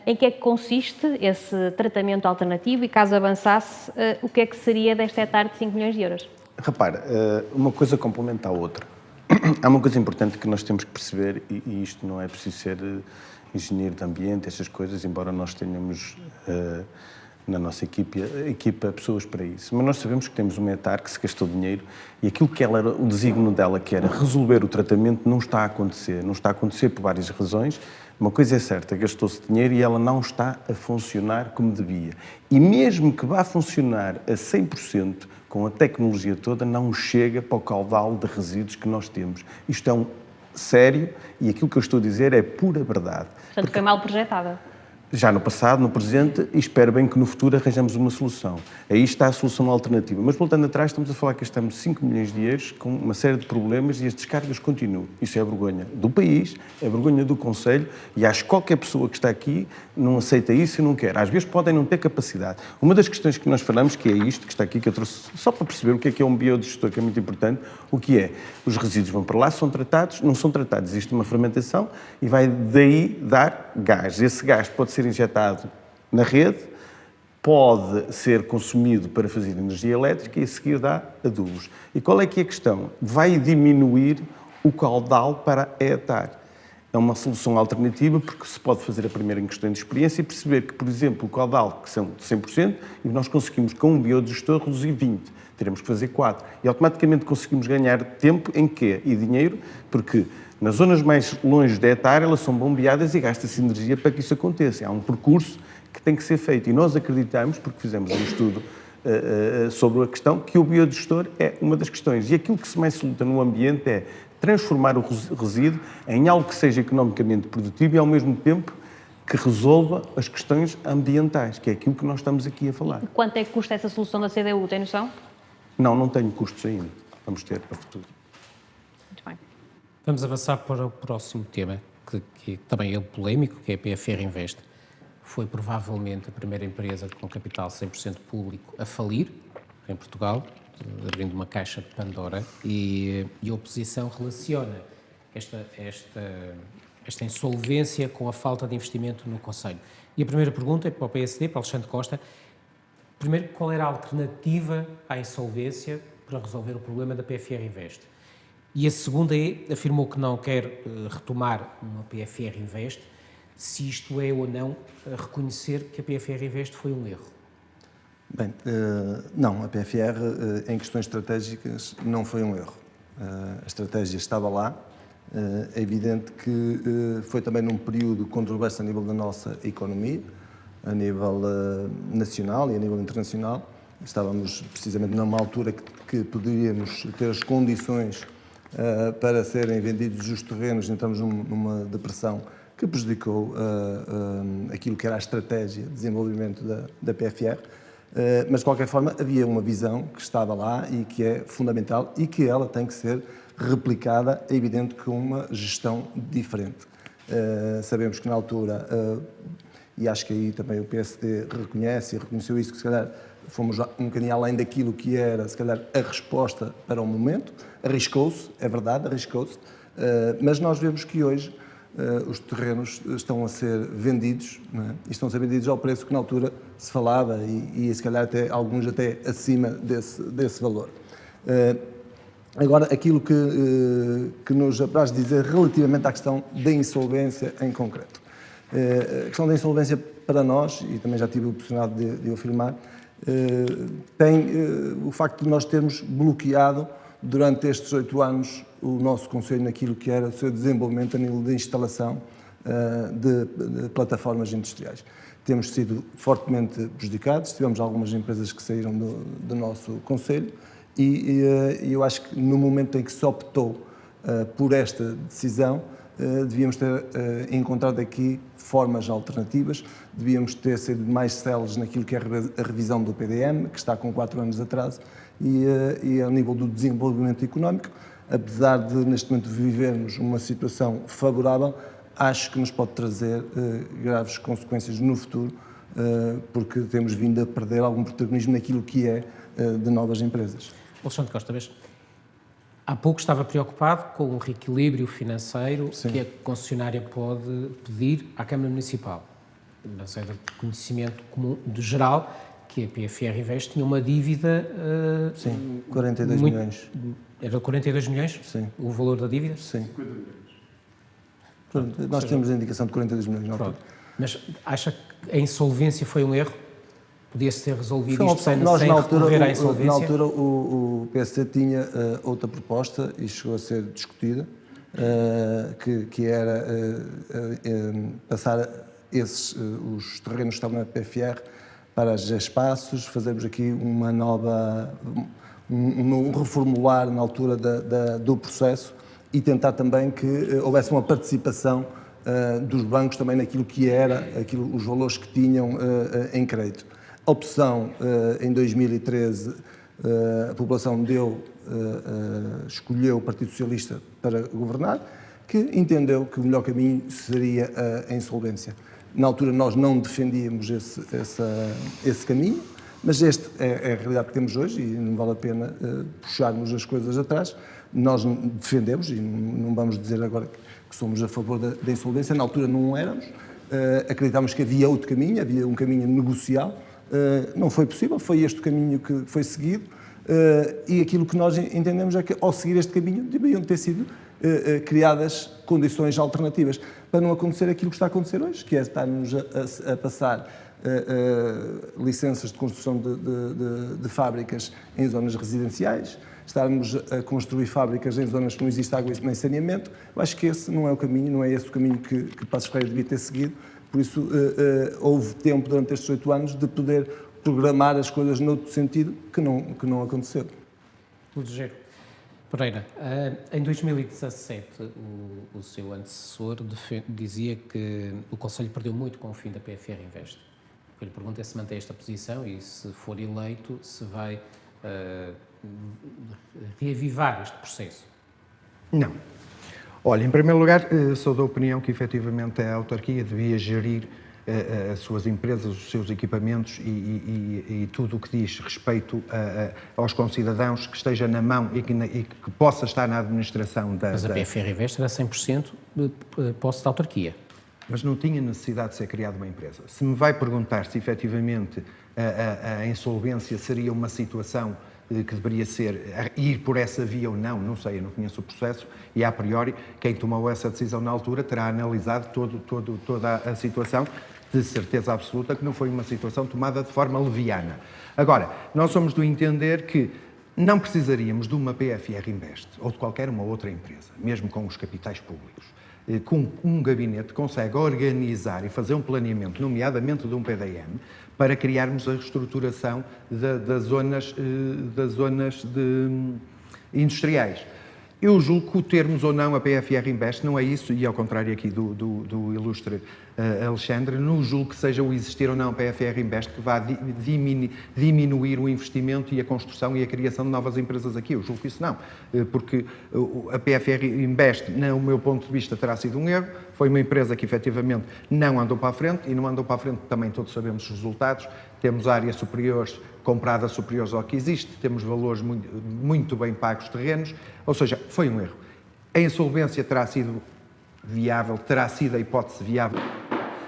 Em que é que consiste esse tratamento alternativo, e caso avançasse, o que é que seria desta ETAR de 5 milhões de euros?
Repara, uma coisa complementa a outra. Há uma coisa importante que nós temos que perceber, e isto não é preciso ser engenheiro de ambiente, estas coisas, embora nós tenhamos na nossa equipa pessoas para isso. Mas nós sabemos que temos uma ETAR que se gastou dinheiro, e aquilo que ela era, o desígnio dela, que era resolver o tratamento, não está a acontecer. Não está a acontecer por várias razões, Uma coisa é certa, gastou-se dinheiro e ela não está a funcionar como devia. E mesmo que vá funcionar a 100%, com a tecnologia toda, não chega para o caudal de resíduos que nós temos. Isto é sério e aquilo que eu estou a dizer é pura verdade.
Portanto, foi mal projetada.
Já no passado, no presente, e espero bem que no futuro arranjamos uma solução. Aí está a solução alternativa. Mas voltando atrás, estamos a falar que gastamos 5 milhões de euros com uma série de problemas e as descargas continuam. Isso é vergonha do país, é vergonha do Conselho e acho que qualquer pessoa que está aqui não aceita isso e não quer. Às vezes podem não ter capacidade. Uma das questões que nós falamos, que é isto que está aqui, que eu trouxe só para perceber o que é um biodigestor, que é muito importante, o que é? Os resíduos vão para lá, são tratados, não são tratados, existe uma fermentação e vai daí dar gás. Esse gás pode ser injetado na rede, pode ser consumido para fazer energia elétrica e a seguir dá adubos. E qual é que é a questão? Vai diminuir o caudal para etar. É uma solução alternativa porque se pode fazer a primeira em questão de experiência e perceber que, por exemplo, o caudal, que são de 100%, e nós conseguimos com um biodigestor reduzir 20%. Teremos que fazer 4%. E automaticamente conseguimos ganhar tempo em quê? E dinheiro, porque nas zonas mais longe de etar, elas são bombeadas e gasta-se energia para que isso aconteça. Há um percurso que tem que ser feito. E nós acreditamos, porque fizemos um estudo sobre a questão, que o biodigestor é uma das questões. E aquilo que se mais soluta no ambiente é transformar o resíduo em algo que seja economicamente produtivo e, ao mesmo tempo, que resolva as questões ambientais, que é aquilo que nós estamos aqui a falar.
Quanto é que custa essa solução da CDU? Tem noção?
Não tenho custos ainda. Vamos ter para o futuro.
Muito bem.
Vamos avançar para o próximo tema, que também é polémico, que é a PFR Invest. Foi provavelmente a primeira empresa com capital 100% público a falir em Portugal, abrindo uma caixa de Pandora, e a oposição relaciona esta insolvência com a falta de investimento no Conselho. E a primeira pergunta é para o PSD, para Alexandre Costa. Primeiro, qual era a alternativa à insolvência para resolver o problema da PFR Invest? E a segunda afirmou que não quer retomar uma PFR Invest, se isto é ou não reconhecer que a PFR Invest foi um erro.
Bem, não, a PFR em questões estratégicas não foi um erro. A estratégia estava lá. É evidente que foi também num período controverso a nível da nossa economia, a nível nacional e a nível internacional. Estávamos precisamente numa altura que poderíamos ter as condições para serem vendidos os terrenos, entramos numa depressão que prejudicou aquilo que era a estratégia de desenvolvimento da PFR, mas de qualquer forma havia uma visão que estava lá e que é fundamental e que ela tem que ser replicada, é evidente, com uma gestão diferente. Sabemos que na altura, e acho que aí também o PSD reconhece e reconheceu isso, que se calhar fomos um bocadinho além daquilo que era, se calhar, a resposta para o momento. Arriscou-se, é verdade, arriscou-se, mas nós vemos que hoje os terrenos estão a ser vendidos, não é? E estão a ser vendidos ao preço que na altura se falava e se calhar até, alguns até acima desse valor. Agora, aquilo que nos apraz dizer relativamente à questão da insolvência em concreto. A questão da insolvência para nós, e também já tive a oportunidade de o afirmar, tem o facto de nós termos bloqueado durante estes 8 anos o nosso Conselho naquilo que era o seu desenvolvimento a nível de instalação de plataformas industriais. Temos sido fortemente prejudicados, tivemos algumas empresas que saíram do nosso Conselho e eu acho que no momento em que se optou por esta decisão, devíamos ter encontrado aqui formas alternativas, devíamos ter sido mais céleres naquilo que é a revisão do PDM, que está com 4 anos de atraso, e ao nível do desenvolvimento económico, apesar de neste momento vivermos uma situação favorável, acho que nos pode trazer graves consequências no futuro, porque temos vindo a perder algum protagonismo naquilo que é de novas empresas.
Alexandre Costa, mas há pouco estava preocupado com o reequilíbrio financeiro que a concessionária pode pedir à Câmara Municipal. Mas era de conhecimento comum, de geral, que a PFR Invest tinha uma dívida...
Sim, 42 milhões.
Era 42 milhões?
Sim.
O valor da dívida?
Sim. Pronto, nós temos a indicação de 42 milhões na altura.
Mas acha que a insolvência foi um erro? Podia-se ter resolvido isto sem
nós,
recorrer à insolvência?
Na altura o PSD tinha outra proposta e chegou a ser discutida, que era passar os terrenos que estavam na PFR para as espaços, fazermos aqui uma nova, um reformular na altura do processo e tentar também que houvesse uma participação dos bancos também naquilo que era, os valores que tinham em crédito. A opção, em 2013, a população escolheu o Partido Socialista para governar, que entendeu que o melhor caminho seria a insolvência. Na altura nós não defendíamos esse caminho, mas esta é a realidade que temos hoje e não vale a pena puxarmos as coisas atrás. Nós defendemos, e não vamos dizer agora que somos a favor da insolvência, na altura não éramos, acreditávamos que havia outro caminho, havia um caminho negocial, não foi possível, foi este o caminho que foi seguido, e aquilo que nós entendemos é que ao seguir este caminho deveriam ter sido criadas condições alternativas para não acontecer aquilo que está a acontecer hoje, que é estarmos a passar licenças de construção de fábricas em zonas residenciais, estarmos a construir fábricas em zonas que não existe água nem saneamento. Eu acho que esse não é o caminho, não é esse o caminho que Paços de Ferreira devia ter seguido, por isso houve tempo durante estes 8 anos de poder programar as coisas noutro sentido que não aconteceu.
Tudo giro. Pereira, em 2017 o seu antecessor dizia que o Conselho perdeu muito com o fim da PFR Invest. O que eu lhe pergunto é se mantém esta posição e, se for eleito, se vai reavivar este processo.
Não. Olha, em primeiro lugar, sou da opinião que efetivamente a autarquia devia gerir as suas empresas, os seus equipamentos e tudo o que diz respeito aos concidadãos que esteja na mão e que possa estar na administração da...
Mas a PFR Invest era 100% de posse da autarquia.
Mas não tinha necessidade de ser criada uma empresa. Se me vai perguntar se efetivamente a insolvência seria uma situação que deveria ser ir por essa via ou não, não sei, eu não conheço o processo e, a priori, quem tomou essa decisão na altura terá analisado toda a situação, de certeza absoluta que não foi uma situação tomada de forma leviana. Agora, nós somos do entender que não precisaríamos de uma PFR Invest ou de qualquer uma outra empresa, mesmo com os capitais públicos, com um gabinete que consegue organizar e fazer um planeamento, nomeadamente de um PDM, para criarmos a reestruturação das zonas industriais. Eu julgo que o termos ou não a PFR Invest não é isso, e ao contrário aqui do ilustre Alexandre, não julgo que seja o existir ou não a PFR Invest que vá diminuir o investimento e a construção e a criação de novas empresas aqui. Eu julgo que isso não, porque a PFR Invest, no meu ponto de vista, terá sido um erro. Foi uma empresa que efetivamente não andou para a frente, e não andou para a frente, também todos sabemos os resultados. Temos áreas superiores, compradas superiores ao que existe, temos valores muito bem pagos terrenos, ou seja, foi um erro. A insolvência terá sido viável, terá sido a hipótese viável,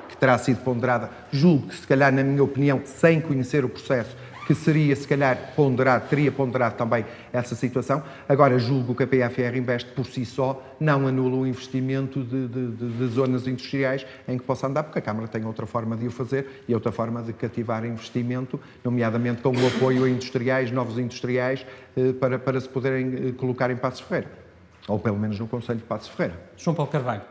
que terá sido ponderada, julgo que, se calhar, na minha opinião, sem conhecer o processo, que seria, se calhar, teria ponderado também essa situação. Agora, julgo que a PFR Invest, por si só, não anula o investimento de zonas industriais em que possa andar, porque a Câmara tem outra forma de o fazer e outra forma de cativar investimento, nomeadamente com o apoio a industriais, novos industriais, para se poderem colocar em Paços de Ferreira, ou pelo menos no Conselho de Paços de Ferreira.
João Paulo Carvalho,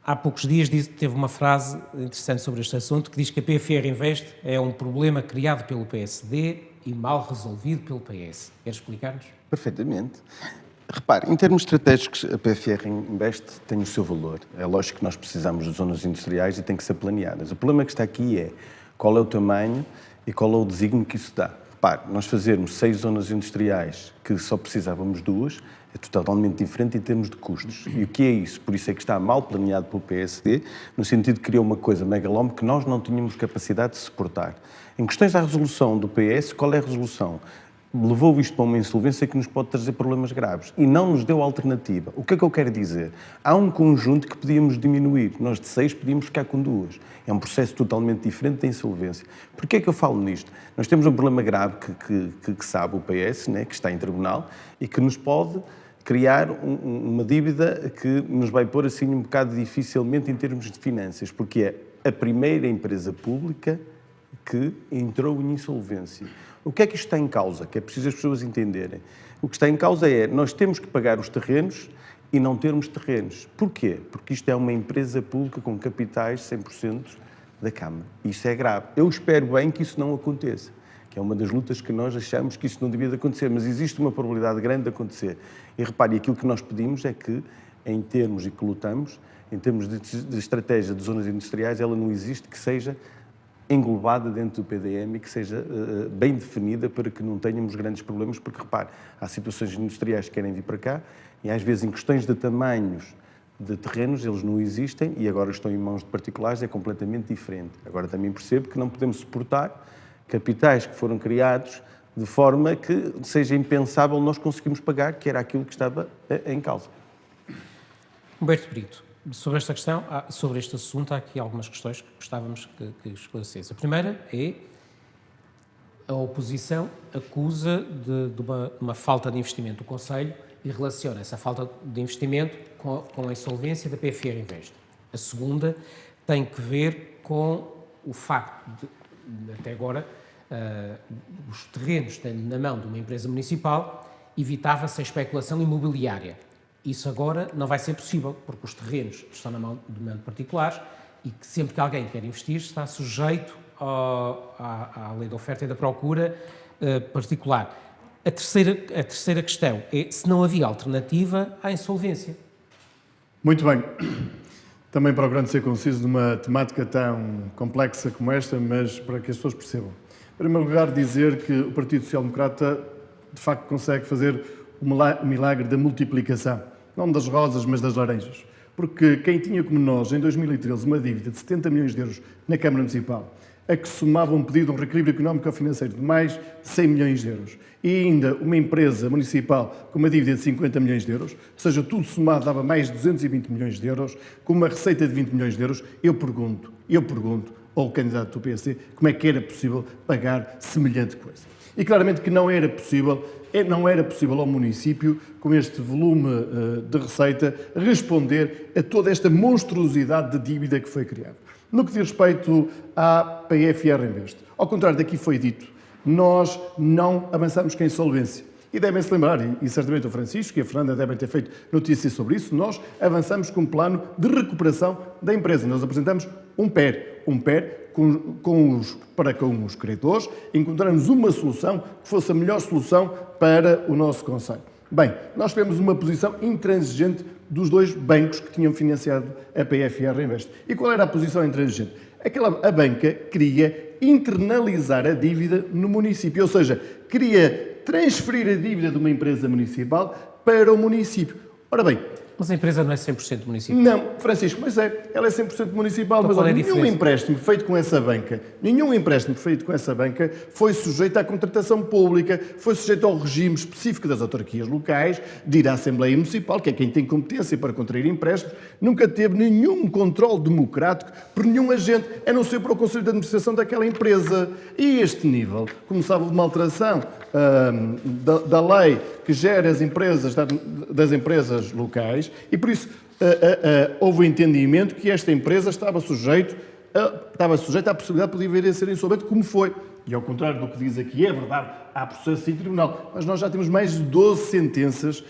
há poucos dias teve uma frase interessante sobre este assunto que diz que a PFR Invest é um problema criado pelo PSD e mal resolvido pelo PS. Quer explicar-nos?
Perfeitamente. Repare, em termos estratégicos, a PFR Invest tem o seu valor. É lógico que nós precisamos de zonas industriais e têm que ser planeadas. O problema que está aqui é qual é o tamanho e qual é o desígnio que isso dá. Repare, nós fazermos 6 zonas industriais que só precisávamos 2 é totalmente diferente em termos de custos. E o que é isso? Por isso é que está mal planeado pelo PSD, no sentido de criar uma coisa megalómana que nós não tínhamos capacidade de suportar. Em questões à resolução do PS, qual é a resolução? Levou isto para uma insolvência que nos pode trazer problemas graves e não nos deu alternativa. O que é que eu quero dizer? Há um conjunto que podíamos diminuir. Nós de 6 podíamos ficar com 2. É um processo totalmente diferente da insolvência. Porquê é que eu falo nisto? Nós temos um problema grave que sabe o PS, né, que está em tribunal e que nos pode criar uma dívida que nos vai pôr assim um bocado dificilmente em termos de finanças, porque é a primeira empresa pública que entrou em insolvência. O que é que isto está em causa? Que é preciso as pessoas entenderem. O que está em causa é, nós temos que pagar os terrenos e não termos terrenos. Porquê? Porque isto é uma empresa pública com capitais 100% da Câmara. Isso é grave. Eu espero bem que isso não aconteça, que é uma das lutas que nós achamos que isso não devia de acontecer, mas existe uma probabilidade grande de acontecer. E repare, aquilo que nós pedimos é que, em termos e que lutamos, em termos de estratégia de zonas industriais, ela não existe, que seja englobada dentro do PDM e que seja bem definida para que não tenhamos grandes problemas, porque, repare, há situações industriais que querem vir para cá e, às vezes, em questões de tamanhos de terrenos, eles não existem e agora estão em mãos de particulares, é completamente diferente. Agora também percebo que não podemos suportar capitais que foram criados de forma que seja impensável nós conseguirmos pagar, que era aquilo que estava em causa.
Humberto Brito, sobre esta questão, sobre este assunto, há aqui algumas questões que gostávamos que esclarecesse. A primeira é a oposição acusa de uma falta de investimento do Conselho e relaciona essa falta de investimento com a insolvência da PFR Invest. A segunda tem que ver com o facto de, até agora, os terrenos tendo na mão de uma empresa municipal, evitava-se a especulação imobiliária. Isso agora não vai ser possível, porque os terrenos estão na mão de particulares e que sempre que alguém quer investir está sujeito à lei da oferta e da procura particular. A terceira questão é se não havia alternativa à insolvência.
Muito bem. Também procurando ser conciso numa temática tão complexa como esta, mas para que as pessoas percebam. Em primeiro lugar, dizer que o Partido Social Democrata, de facto, consegue fazer o milagre da multiplicação. Não das rosas, mas das laranjas. Porque quem tinha como nós, em 2013, uma dívida de 70 milhões de euros na Câmara Municipal, a que somava um pedido de um reequilíbrio económico-financeiro de mais de 100 milhões de euros, e ainda uma empresa municipal com uma dívida de 50 milhões de euros, ou seja, tudo somado dava mais de 220 milhões de euros, com uma receita de 20 milhões de euros, eu pergunto ao candidato do PSD como é que era possível pagar semelhante coisa. E claramente que não era possível ao município, com este volume de receita, responder a toda esta monstruosidade de dívida que foi criada. No que diz respeito à PFR Invest, ao contrário daqui foi dito, nós não avançamos com a insolvência. E devem-se lembrar, e certamente o Francisco e a Fernanda devem ter feito notícia sobre isso, nós avançamos com um plano de recuperação da empresa. Nós apresentamos um PER com os credores, encontramos uma solução que fosse a melhor solução para o nosso concelho. Bem, nós tivemos uma posição intransigente dos dois bancos que tinham financiado a PFR Invest. E qual era a posição intransigente? A banca queria internalizar a dívida no município, ou seja, queria transferir a dívida de uma empresa municipal para o município. Ora bem,
mas a empresa não é 100% municipal.
Não, Francisco, mas ela é 100% municipal, então, mas olha, nenhum empréstimo feito com essa banca foi sujeito à contratação pública, foi sujeito ao regime específico das autarquias locais, de ir à Assembleia Municipal, que é quem tem competência para contrair empréstimos, nunca teve nenhum controle democrático por nenhum agente, a não ser por o Conselho de Administração daquela empresa. E este nível começava de uma alteração da lei que gera as empresas das empresas locais e por isso houve o entendimento que esta empresa estava sujeita à possibilidade de poder vir a ser insolvente, como foi. E ao contrário do que diz aqui, é verdade, há processo em tribunal, mas nós já temos mais de 12 sentenças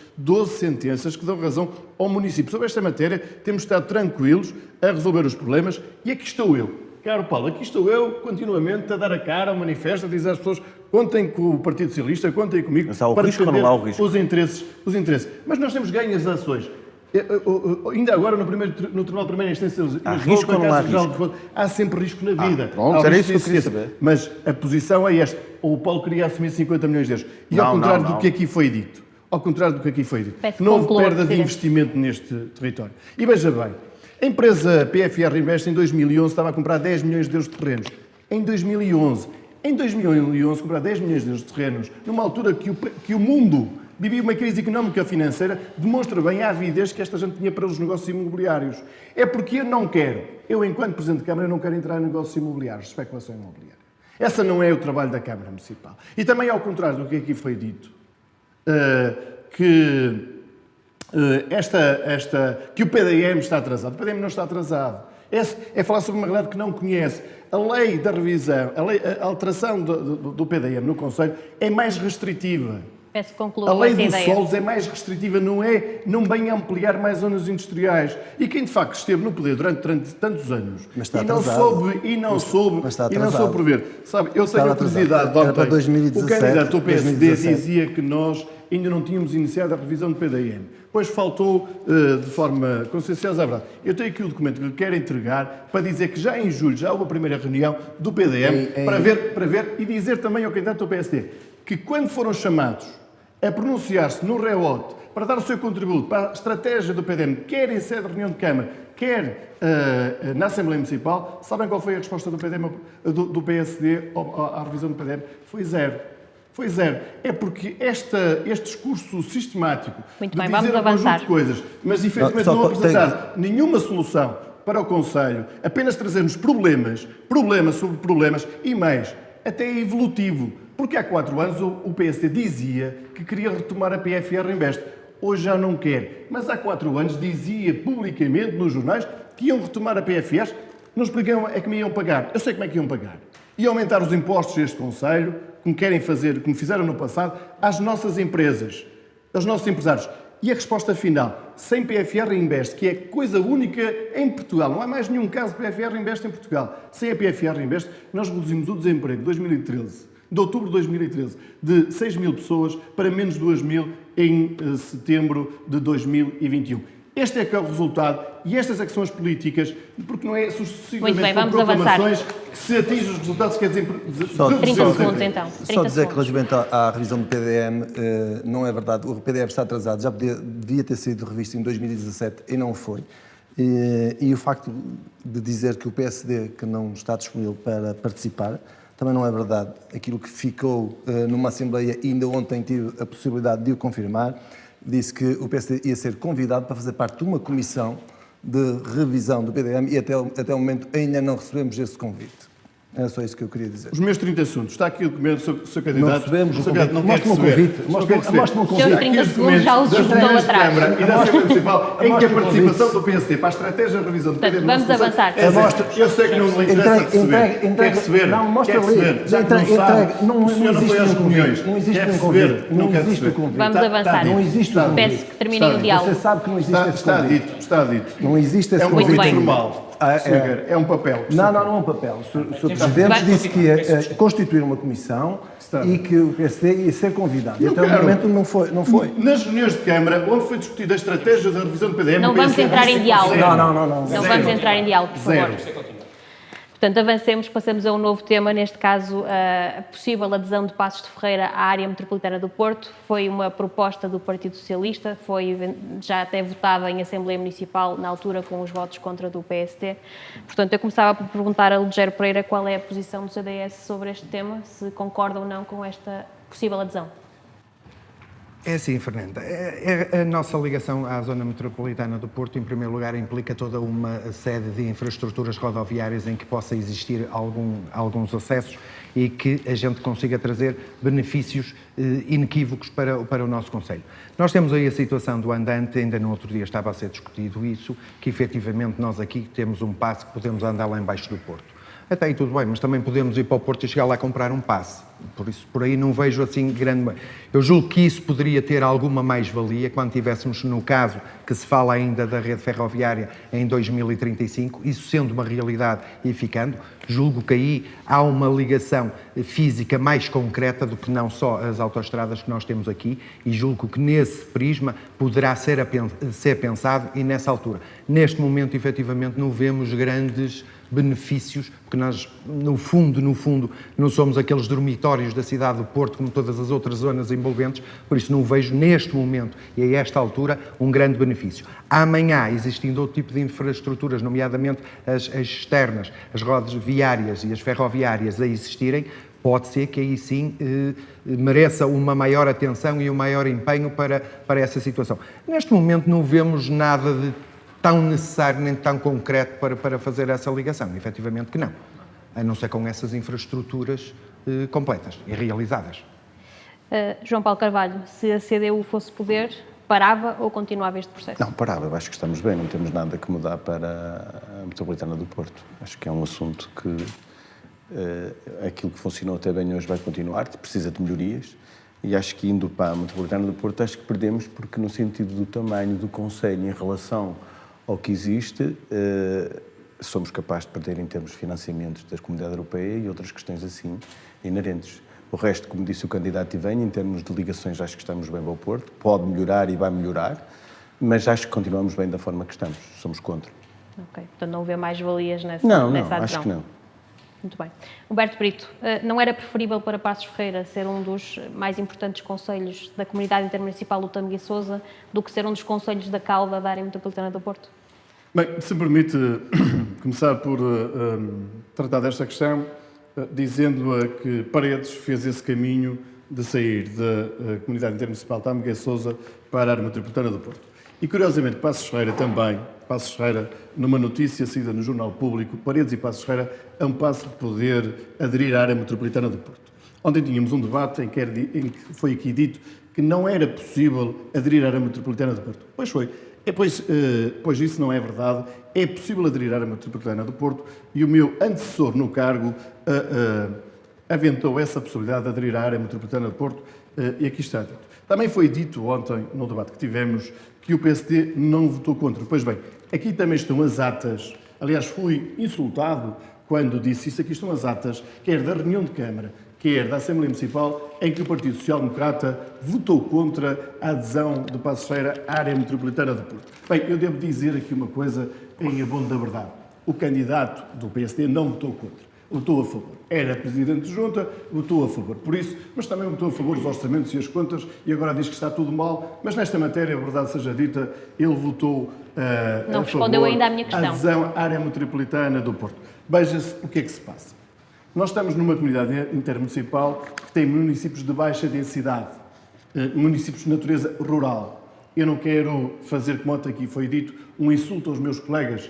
que dão razão ao município. Sobre esta matéria, temos estado tranquilos a resolver os problemas e aqui estou eu. Caro Paulo, aqui estou eu continuamente a dar a cara ao manifesto, a dizer às pessoas contem com o Partido Socialista, contem comigo para defender os interesses. Mas nós temos ganho as ações. Ainda agora, no Tribunal de Primeira Instância, há sempre risco na vida.
Pronto, era isso que eu queria saber.
Mas a posição é esta. O Paulo queria assumir 50 milhões de euros. E ao contrário do que aqui foi dito, não houve perda de investimento neste território. E veja bem, a empresa PFR Invest em 2011 estava a comprar 10 milhões de euros de terrenos. Em 2011, comprar 10 milhões de euros de terrenos, numa altura que o mundo vivia uma crise económica financeira, demonstra bem a avidez que esta gente tinha para os negócios imobiliários. É porque eu enquanto Presidente de Câmara, não quero entrar em negócios imobiliários, especulação imobiliária. Esse não é o trabalho da Câmara Municipal. E também ao contrário do que aqui foi dito, que o PDM está atrasado. O PDM não está atrasado. É falar sobre uma realidade que não conhece. A lei da revisão, a alteração do PDM no Conselho é mais restritiva.
Peço que conclua
A
com
lei
essa
dos
ideia.
solos é mais restritiva, não vem ampliar mais zonas industriais. E quem de facto esteve no poder durante tantos anos
Mas está
e não
atrasado.
soube
Mas está
e não
atrasado.
soube prever. Sabe, eu tenho
Estava
a curiosidade de
atrasado. Era para
ontem.
2017,
O candidato do PSD
2017.
dizia que nós ainda não tínhamos iniciado a revisão do PDM. Pois faltou de forma conscienciosa a verdade. Eu tenho aqui o documento que lhe quero entregar para dizer que já em julho já houve a primeira reunião do PDM para ver e dizer também ao candidato do PSD que quando foram chamados a pronunciar-se no REOT para dar o seu contributo para a estratégia do PDM, quer em sede de reunião de Câmara, quer na Assembleia Municipal, sabem qual foi a resposta do PDM, do PSD à revisão do PDM? Foi zero. Foi zero. É porque este discurso sistemático
Muito
de
bem,
dizer
vamos
um conjunto
avançar.
de coisas, mas efetivamente
Só
não
para-
apresentar nenhuma solução para o Conselho, apenas trazermos problemas sobre problemas e mais, até é evolutivo. Porque há 4 anos o PSD dizia que queria retomar a PFR Invest. Hoje já não quer. Mas há 4 anos dizia publicamente nos jornais que iam retomar a PFR. Não explicavam é que me iam pagar. Eu sei como é que iam pagar. Iam aumentar os impostos deste Conselho, como querem fazer, como fizeram no passado, às nossas empresas, aos nossos empresários. E a resposta final, sem PFR Invest, que é coisa única em Portugal, não há mais nenhum caso de PFR Invest em Portugal. Sem a PFR Invest, nós reduzimos o desemprego de 2013, de outubro de 2013, de 6 mil pessoas para menos de 2 mil em setembro de 2021. Este é que é o resultado e estas é que são as políticas, porque não é
Muito
sucessivamente
bem,
com
vamos
proclamações que se atingem os resultados que é
30 segundos então. 30
Só dizer que
segundos.
relativamente à revisão do PDM, não é verdade, o PDM está atrasado, já devia ter sido revisto em 2017 e não foi. E o facto de dizer que o PSD que não está disponível para participar, também não é verdade. Aquilo que ficou numa Assembleia, ainda ontem tive a possibilidade de o confirmar, disse que o PSD ia ser convidado para fazer parte de uma comissão de revisão do PDM e até o momento ainda não recebemos esse convite. Era só isso que eu queria dizer.
Os meus 30 segundos. Está aqui o documento do seu candidato.
Não recebemos o
Seu candidato
convite.
não quer
Mostre-me o
receber.
convite.
Não quer receber.
Mostre-me o convite.
Seus
Está aqui
30
os
segundos já os
documentos
esgotou
das
atrás.
Câmara e da Assembleia Municipal em que a
Mostre-me o
participação do PSD para a estratégia de revisão do
Portanto,
PDM
vamos avançar.
Eu sei que não lhe interessa receber. Quer receber?
Não, mostra
Quer
ali.
receber? Já que não sabe, o senhor não foi às reuniões.
Não existe
Quer
um
receber?
convite.
Não
Não
quer
existe
receber.
o convite.
Vamos avançar.
Não existe o convite.
Peço que terminem o diálogo.
Você sabe que não existe esse
Está
convite.
dito. Está dito.
Não existe esse
É um
Muito
convite
convite.
bem.
formal. É um papel.
Não é um papel. O Sr. Presidente disse que ia constituir uma comissão e que o PSD ia ser convidado. E
Eu
até o
quero.
momento não foi.
Nas reuniões de Câmara, onde foi discutida a estratégia da revisão do PDM,
Não
o
vamos
PSD
entrar em
disse
diálogo.
zero.
Não.
Não
Zero.
vamos entrar em diálogo, por favor.
Zero.
Portanto, avancemos, passamos a um novo tema, neste caso a possível adesão de Paços de Ferreira à área metropolitana do Porto. Foi uma proposta do Partido Socialista, foi já até votada em Assembleia Municipal, na altura com os votos contra do PSD. Portanto, eu começava por perguntar a Ludgero Pereira qual é a posição do CDS sobre este tema, se concorda ou não com esta possível adesão.
É assim, Fernanda, a nossa ligação à zona metropolitana do Porto, em primeiro lugar, implica toda uma série de infraestruturas rodoviárias em que possa existir alguns acessos e que a gente consiga trazer benefícios inequívocos para o nosso concelho. Nós temos aí a situação do andante, ainda no outro dia estava a ser discutido isso, que efetivamente nós aqui temos um passe que podemos andar lá embaixo do Porto. Até aí tudo bem, mas também podemos ir para o Porto e chegar lá a comprar um passe. Por isso, por aí não vejo assim grande... Eu julgo que isso poderia ter alguma mais-valia quando tivéssemos, no caso, que se fala ainda da rede ferroviária em 2035, isso sendo uma realidade e ficando, julgo que aí há uma ligação física mais concreta do que não só as autoestradas que nós temos aqui, e julgo que nesse prisma poderá ser pensado e nessa altura. Neste momento, efetivamente, não vemos grandes benefícios, porque nós, no fundo, não somos aqueles dormitórios da cidade do Porto, como todas as outras zonas envolventes, por isso não vejo neste momento e a esta altura um grande benefício. Amanhã, existindo outro tipo de infraestruturas, nomeadamente as externas, as rodoviárias e as ferroviárias a existirem, pode ser que aí sim mereça uma maior atenção e um maior empenho para essa situação. Neste momento não vemos nada de tão necessário nem tão concreto para fazer essa ligação. Efetivamente que não. A não ser com essas infraestruturas completas e realizadas.
João Paulo Carvalho, se a CDU fosse poder, parava ou continuava este processo?
Não, parava. Eu acho que estamos bem. Não temos nada que mudar para a metropolitana do Porto. Acho que é um assunto que aquilo que funcionou até bem hoje vai continuar. Precisa de melhorias. E acho que indo para a Metropolitana do Porto, acho que perdemos porque no sentido do tamanho do concelho em relação ao que existe, somos capazes de perder em termos de financiamentos da Comunidade Europeia e outras questões assim inerentes. O resto, como disse o candidato Ivenho, em termos de ligações acho que estamos bem para o Porto, pode melhorar e vai melhorar, mas acho que continuamos bem da forma que estamos, somos contra.
Ok, portanto não vê mais valias nessa
Não,
adesão.
acho que não.
Muito bem. Humberto Brito, não era preferível para Passos Ferreira ser um dos mais importantes concelhos da comunidade intermunicipal do Tâmega e Sousa do que ser um dos concelhos da cauda da área metropolitana do Porto?
Bem, se me permite começar por tratar desta questão, dizendo que Paredes fez esse caminho de sair da comunidade intermunicipal Tâmega e Sousa para a área metropolitana do Porto. E, curiosamente, Passos Ferreira também, Passos Ferreira, numa notícia saída no Jornal Público, Paredes e Passos Ferreira a um passo de poder aderir à área metropolitana do Porto. Ontem tínhamos um debate em que foi aqui dito que não era possível aderir à área metropolitana do Porto. Pois foi. Pois isso não é verdade. É possível aderir à área metropolitana do Porto e o meu antecessor no cargo aventou essa possibilidade de aderir à área metropolitana do Porto e aqui está dito. Também foi dito ontem, no debate que tivemos, que o PSD não votou contra. Pois bem, aqui também estão as atas. Aliás, fui insultado quando disse isso. Aqui estão as atas, quer da reunião de Câmara, quer da Assembleia Municipal, em que o Partido Social Democrata votou contra a adesão de Passos Ferreira à área metropolitana do Porto. Bem, eu devo dizer aqui uma coisa em abono da verdade. O candidato do PSD não votou contra. Votou a favor. Era Presidente de Junta, votou a favor. Por isso, mas também votou a favor dos orçamentos e as contas e agora diz que está tudo mal, mas nesta matéria, a verdade seja dita, ele votou
não
a
respondeu
favor
ainda à minha questão.
a adesão à área metropolitana do Porto. Veja-se o que é que se passa. Nós estamos numa comunidade intermunicipal que tem municípios de baixa densidade, municípios de natureza rural. Eu não quero fazer, como ontem aqui foi dito, um insulto aos meus colegas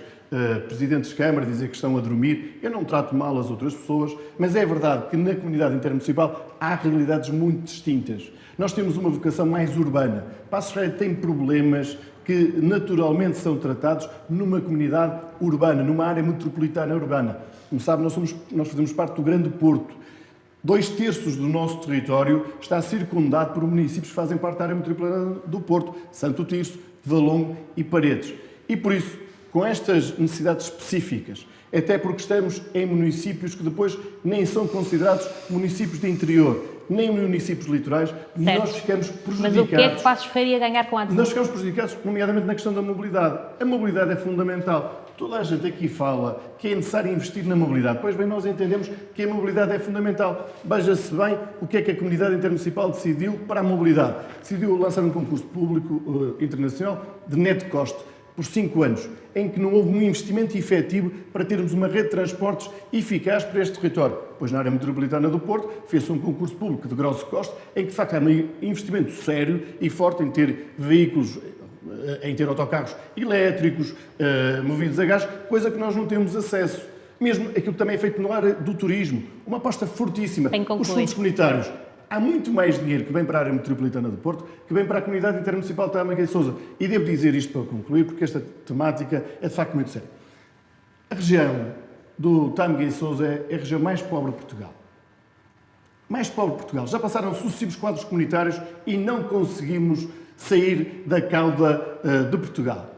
presidentes de Câmara, dizer que estão a dormir. Eu não trato mal as outras pessoas, mas é verdade que na comunidade intermunicipal há realidades muito distintas. Nós temos uma vocação mais urbana. Passos Ferreira tem problemas que naturalmente são tratados numa comunidade urbana, numa área metropolitana urbana. Como sabe, nós fazemos parte do Grande Porto. 2/3 do nosso território está circundado por municípios que fazem parte da área metropolitana do Porto, Santo Tirso, Valongo e Paredes. E por isso, com estas necessidades específicas, até porque estamos em municípios que depois nem são considerados municípios de interior, nem municípios litorais, nós ficamos prejudicados.
Mas o que é que Passos Ferreira ia ganhar com a adesão?
Nós ficamos prejudicados, nomeadamente na questão da mobilidade. A mobilidade é fundamental. Toda a gente aqui fala que é necessário investir na mobilidade. Pois bem, nós entendemos que a mobilidade é fundamental. Veja-se bem o que é que a comunidade intermunicipal decidiu para a mobilidade. Decidiu lançar um concurso público internacional de net cost por 5 anos, em que não houve um investimento efetivo para termos uma rede de transportes eficaz para este território. Pois na área metropolitana do Porto fez-se um concurso público de grosso custo, em que de facto há um investimento sério e forte em ter veículos, em ter autocarros elétricos, movidos a gás, coisa que nós não temos acesso. Mesmo aquilo que também é feito na área do turismo, uma aposta fortíssima. Os fundos comunitários. Há muito mais dinheiro que vem para a área metropolitana do Porto que vem para a comunidade intermunicipal de Tâmega e Sousa. E devo dizer isto para concluir, porque esta temática é de facto muito séria. A região do Tâmega e Sousa é a região mais pobre de Portugal. Mais pobre de Portugal. Já passaram sucessivos quadros comunitários e não conseguimos sair da cauda de Portugal.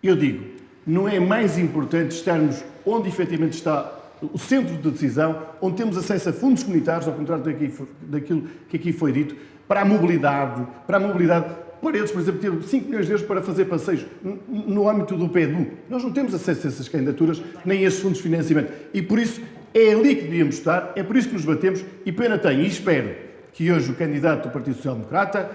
Eu digo, não é mais importante estarmos onde efetivamente está o centro de decisão, onde temos acesso a fundos comunitários, ao contrário daquilo que aqui foi dito, para a mobilidade. Paredes, por exemplo, teve 5 milhões de euros para fazer passeios no âmbito do PEDU. Nós não temos acesso a essas candidaturas, nem a esses fundos de financiamento. E por isso é ali que devíamos estar, é por isso que nos batemos, e pena tenho, e espero que hoje o candidato do Partido Social Democrata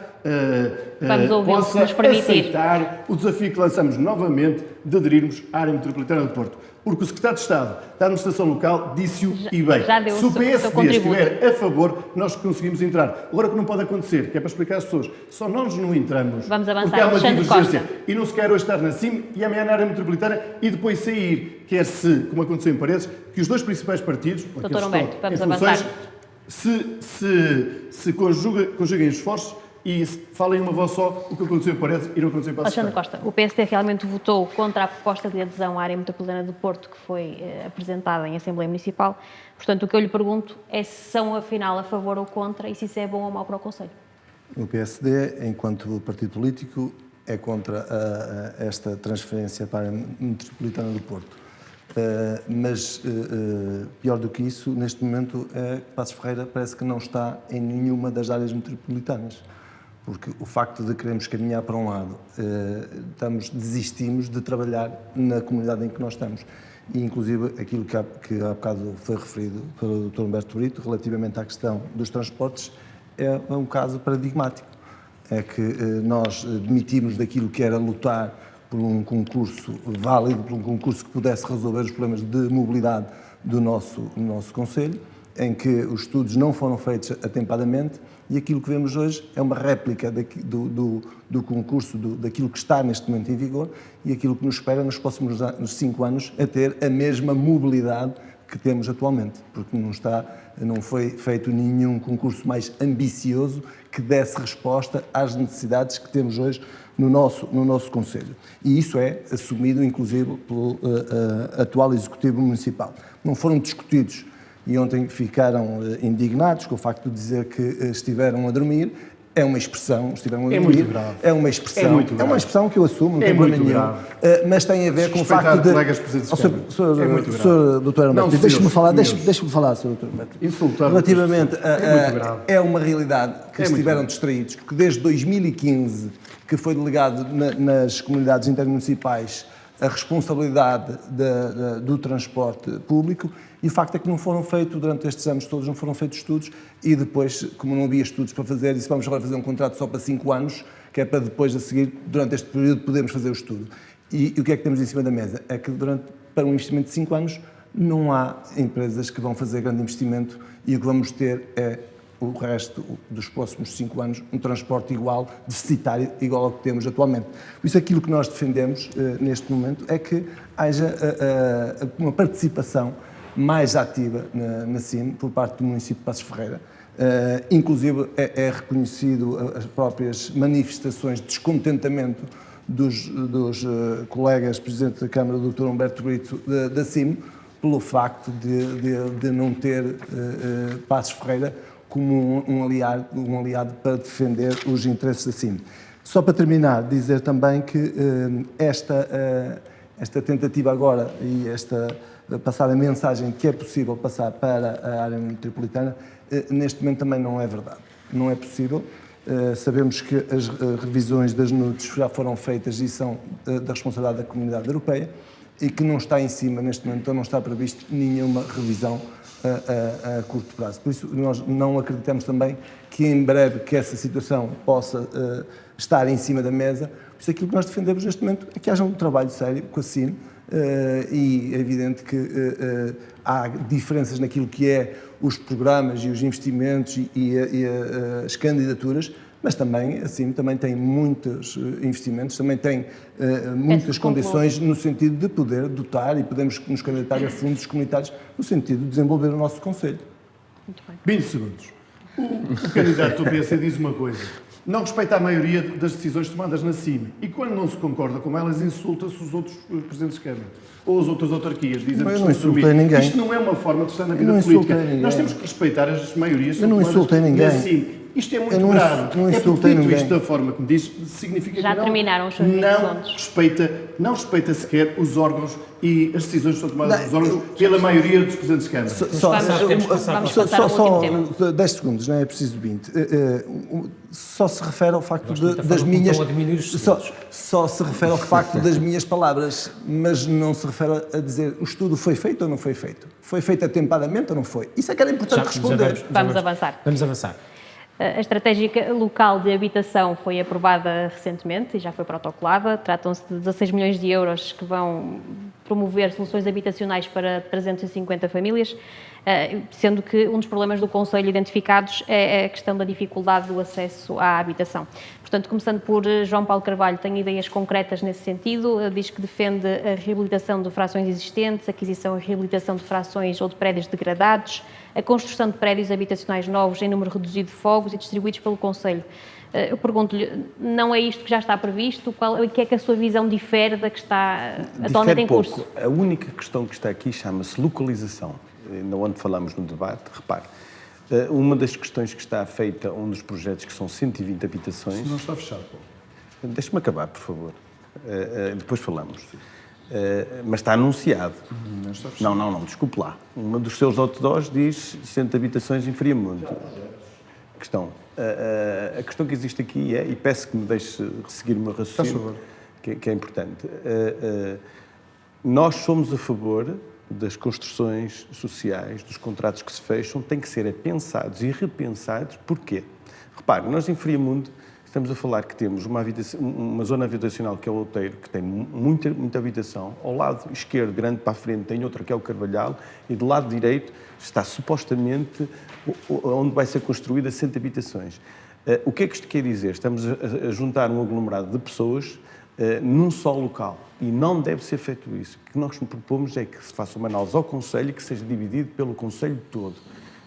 possa aceitar o desafio que lançamos novamente de aderirmos à área metropolitana do Porto. Porque o Secretário de Estado da Administração Local disse-o e bem. Se o PSD estiver a favor, nós conseguimos entrar. Agora o que não pode acontecer, que é para explicar às pessoas, só nós não entramos.
Vamos avançar.
Porque há uma divergência. E não se quer hoje estar na CIM e amanhã na área metropolitana e depois sair. Quer-se, como aconteceu em Paredes, que os dois principais partidos,
Doutor Humberto, vamos avançar.
se conjuguem esforços e falem uma voz só o que aconteceu em Paredes e não aconteceu em Passos
Alexandre
Ferreira.
Costa, o PSD realmente votou contra a proposta de adesão à área metropolitana do Porto que foi apresentada em Assembleia Municipal. Portanto, o que eu lhe pergunto é se são, afinal, a favor ou contra e se isso é bom ou mau para o Conselho.
O PSD, enquanto partido político, é contra esta transferência para a área metropolitana do Porto. Mas, pior do que isso, neste momento, Passos Ferreira parece que não está em nenhuma das áreas metropolitanas. Porque o facto de queremos caminhar para um lado, desistimos de trabalhar na comunidade em que nós estamos. E, inclusive, aquilo que há bocado foi referido pelo Dr. Humberto Brito, relativamente à questão dos transportes, é um caso paradigmático. É que nós demitimos daquilo que era lutar por um concurso válido, por um concurso que pudesse resolver os problemas de mobilidade do nosso concelho, em que os estudos não foram feitos atempadamente, e aquilo que vemos hoje é uma réplica do concurso, daquilo que está neste momento em vigor, e aquilo que nos espera nos próximos 5 anos a ter a mesma mobilidade que temos atualmente, porque não foi feito nenhum concurso mais ambicioso que desse resposta às necessidades que temos hoje no nosso concelho. E isso é assumido, inclusive, pelo atual Executivo Municipal. Não foram discutidos e ontem ficaram indignados com o facto de dizer que estiveram a dormir. É uma expressão, estiveram a dormir.
É muito grave.
É uma expressão,
É muito grave.
é uma expressão que eu assumo, não
É
tem problema
muito
nenhum.
grave.
Mas tem a ver com o
Respeitar
facto de...
colegas presidentes de Câmara. É muito grave.
Sr. Dr. Humberto,
Não,
deixe-me falar,
senhores.
deixe-me falar, Sr. Dr. Humberto.
Insultar
Relativamente
é muito grave.
é uma realidade que
É muito
estiveram
grave.
distraídos, porque desde 2015, que foi delegado nas comunidades intermunicipais a responsabilidade do transporte público, e o facto é que não foram feitos, durante estes anos todos, não foram feitos estudos, e depois, como não havia estudos para fazer, disse vamos agora fazer um contrato só para 5 anos, que é para depois, a seguir, durante este período, podermos fazer o estudo. E o que é que temos em cima da mesa? É que para um investimento de 5 anos, não há empresas que vão fazer grande investimento, e o que vamos ter é o resto dos próximos 5 anos, um transporte igual, deficitário, igual ao que temos atualmente. Por isso, aquilo que nós defendemos neste momento é que haja uma participação mais ativa na CIM por parte do município de Passos Ferreira. Inclusive, é reconhecido as próprias manifestações de descontentamento dos colegas Presidente da Câmara, o Dr. Humberto Brito, da CIM, pelo facto de não ter Passos Ferreira como um aliado para defender os interesses da CIM. Só para terminar, dizer também que esta tentativa agora e passar a mensagem que é possível passar para a área metropolitana, neste momento também não é verdade. Não é possível. Sabemos que as revisões das NUTs já foram feitas e são da responsabilidade da Comunidade Europeia, e que não está em cima, neste momento, não está previsto nenhuma revisão a curto prazo. Por isso, nós não acreditamos também que em breve que essa situação possa estar em cima da mesa. Por isso, aquilo que nós defendemos neste momento é que haja um trabalho sério com a CIM, e é evidente que há diferenças naquilo que é os programas e os investimentos e as candidaturas, mas também, assim, também tem muitos investimentos, também tem muitas condições no sentido de poder dotar e podemos nos candidatar a fundos comunitários no sentido de desenvolver o nosso concelho.
Muito bem.
20 segundos. O candidato do PSD diz uma coisa: não respeita a maioria das decisões tomadas na CIM, e quando não se concorda com elas, insulta-se os outros presidentes de Câmara ou as outras autarquias, dizem
Mas
que
eu não
estão a
insultei
dormir.
ninguém.
Isto não é uma forma de estar na
Eu
vida
não
política.
insultei ninguém.
Nós temos que respeitar as maiorias.
Eu não
tomadas
insultei ninguém.
na CIM. Isto é muito
Eu não
grave.
não
É
insultei
porque dito
ninguém.
isto da forma como diz, significa
Já
que não,
terminaram os seus 20 segundos.
não respeita sequer os órgãos e as decisões que são tomadas nos órgãos pela maioria dos presidentes de Câmara.
Vamos passar ao último tema.
10 segundos, não é preciso 20. Só se refere ao facto
Gosto muito da
das
forma como
minhas...
estão a diminuir os
Só se refere ao facto das minhas palavras, mas não se refere a dizer o estudo foi feito ou não foi feito. Foi feito atempadamente ou não foi? Isso é que era importante responder.
Vamos avançar.
Vamos avançar.
A Estratégia Local de Habitação foi aprovada recentemente e já foi protocolada. Tratam-se de 16 milhões de euros que vão promover soluções habitacionais para 350 famílias, sendo que um dos problemas do Concelho identificados é a questão da dificuldade do acesso à habitação. Portanto, começando por João Paulo Carvalho, tem ideias concretas nesse sentido, diz que defende a reabilitação de frações existentes, aquisição e reabilitação de frações ou de prédios degradados, a construção de prédios habitacionais novos em número reduzido de fogos e distribuídos pelo Concelho. Eu pergunto-lhe, não é isto que já está previsto? O que é que a sua visão difere da que está atualmente em curso?
Pouco. A única questão que está aqui chama-se localização. Ainda onde falamos no debate, repare, uma das questões que está feita, um dos projetos que são 120 habitações...
Se não está fechado, Paulo.
Deixe-me acabar, por favor. Depois falamos. Mas está anunciado.
Não está fechado.
Não, desculpe lá. Um dos seus outdoors diz 100 habitações em Friamundo. A questão que existe aqui é, e peço que me deixe seguir o meu raciocínio, que é importante. Nós somos a favor das construções sociais, dos contratos que se fecham, têm que ser pensados e repensados. Porquê? Repare, nós em Friamundo estamos a falar que temos uma zona habitacional que é o Outeiro, que tem muita habitação. Ao lado esquerdo, grande para a frente, tem outra que é o Carvalhal, e do lado direito está supostamente onde vai ser construída 100 habitações. O que é que isto quer dizer? Estamos a juntar um aglomerado de pessoas num só local. E não deve ser feito isso. O que nós propomos é que se faça uma análise ao Conselho e que seja dividido pelo Conselho todo.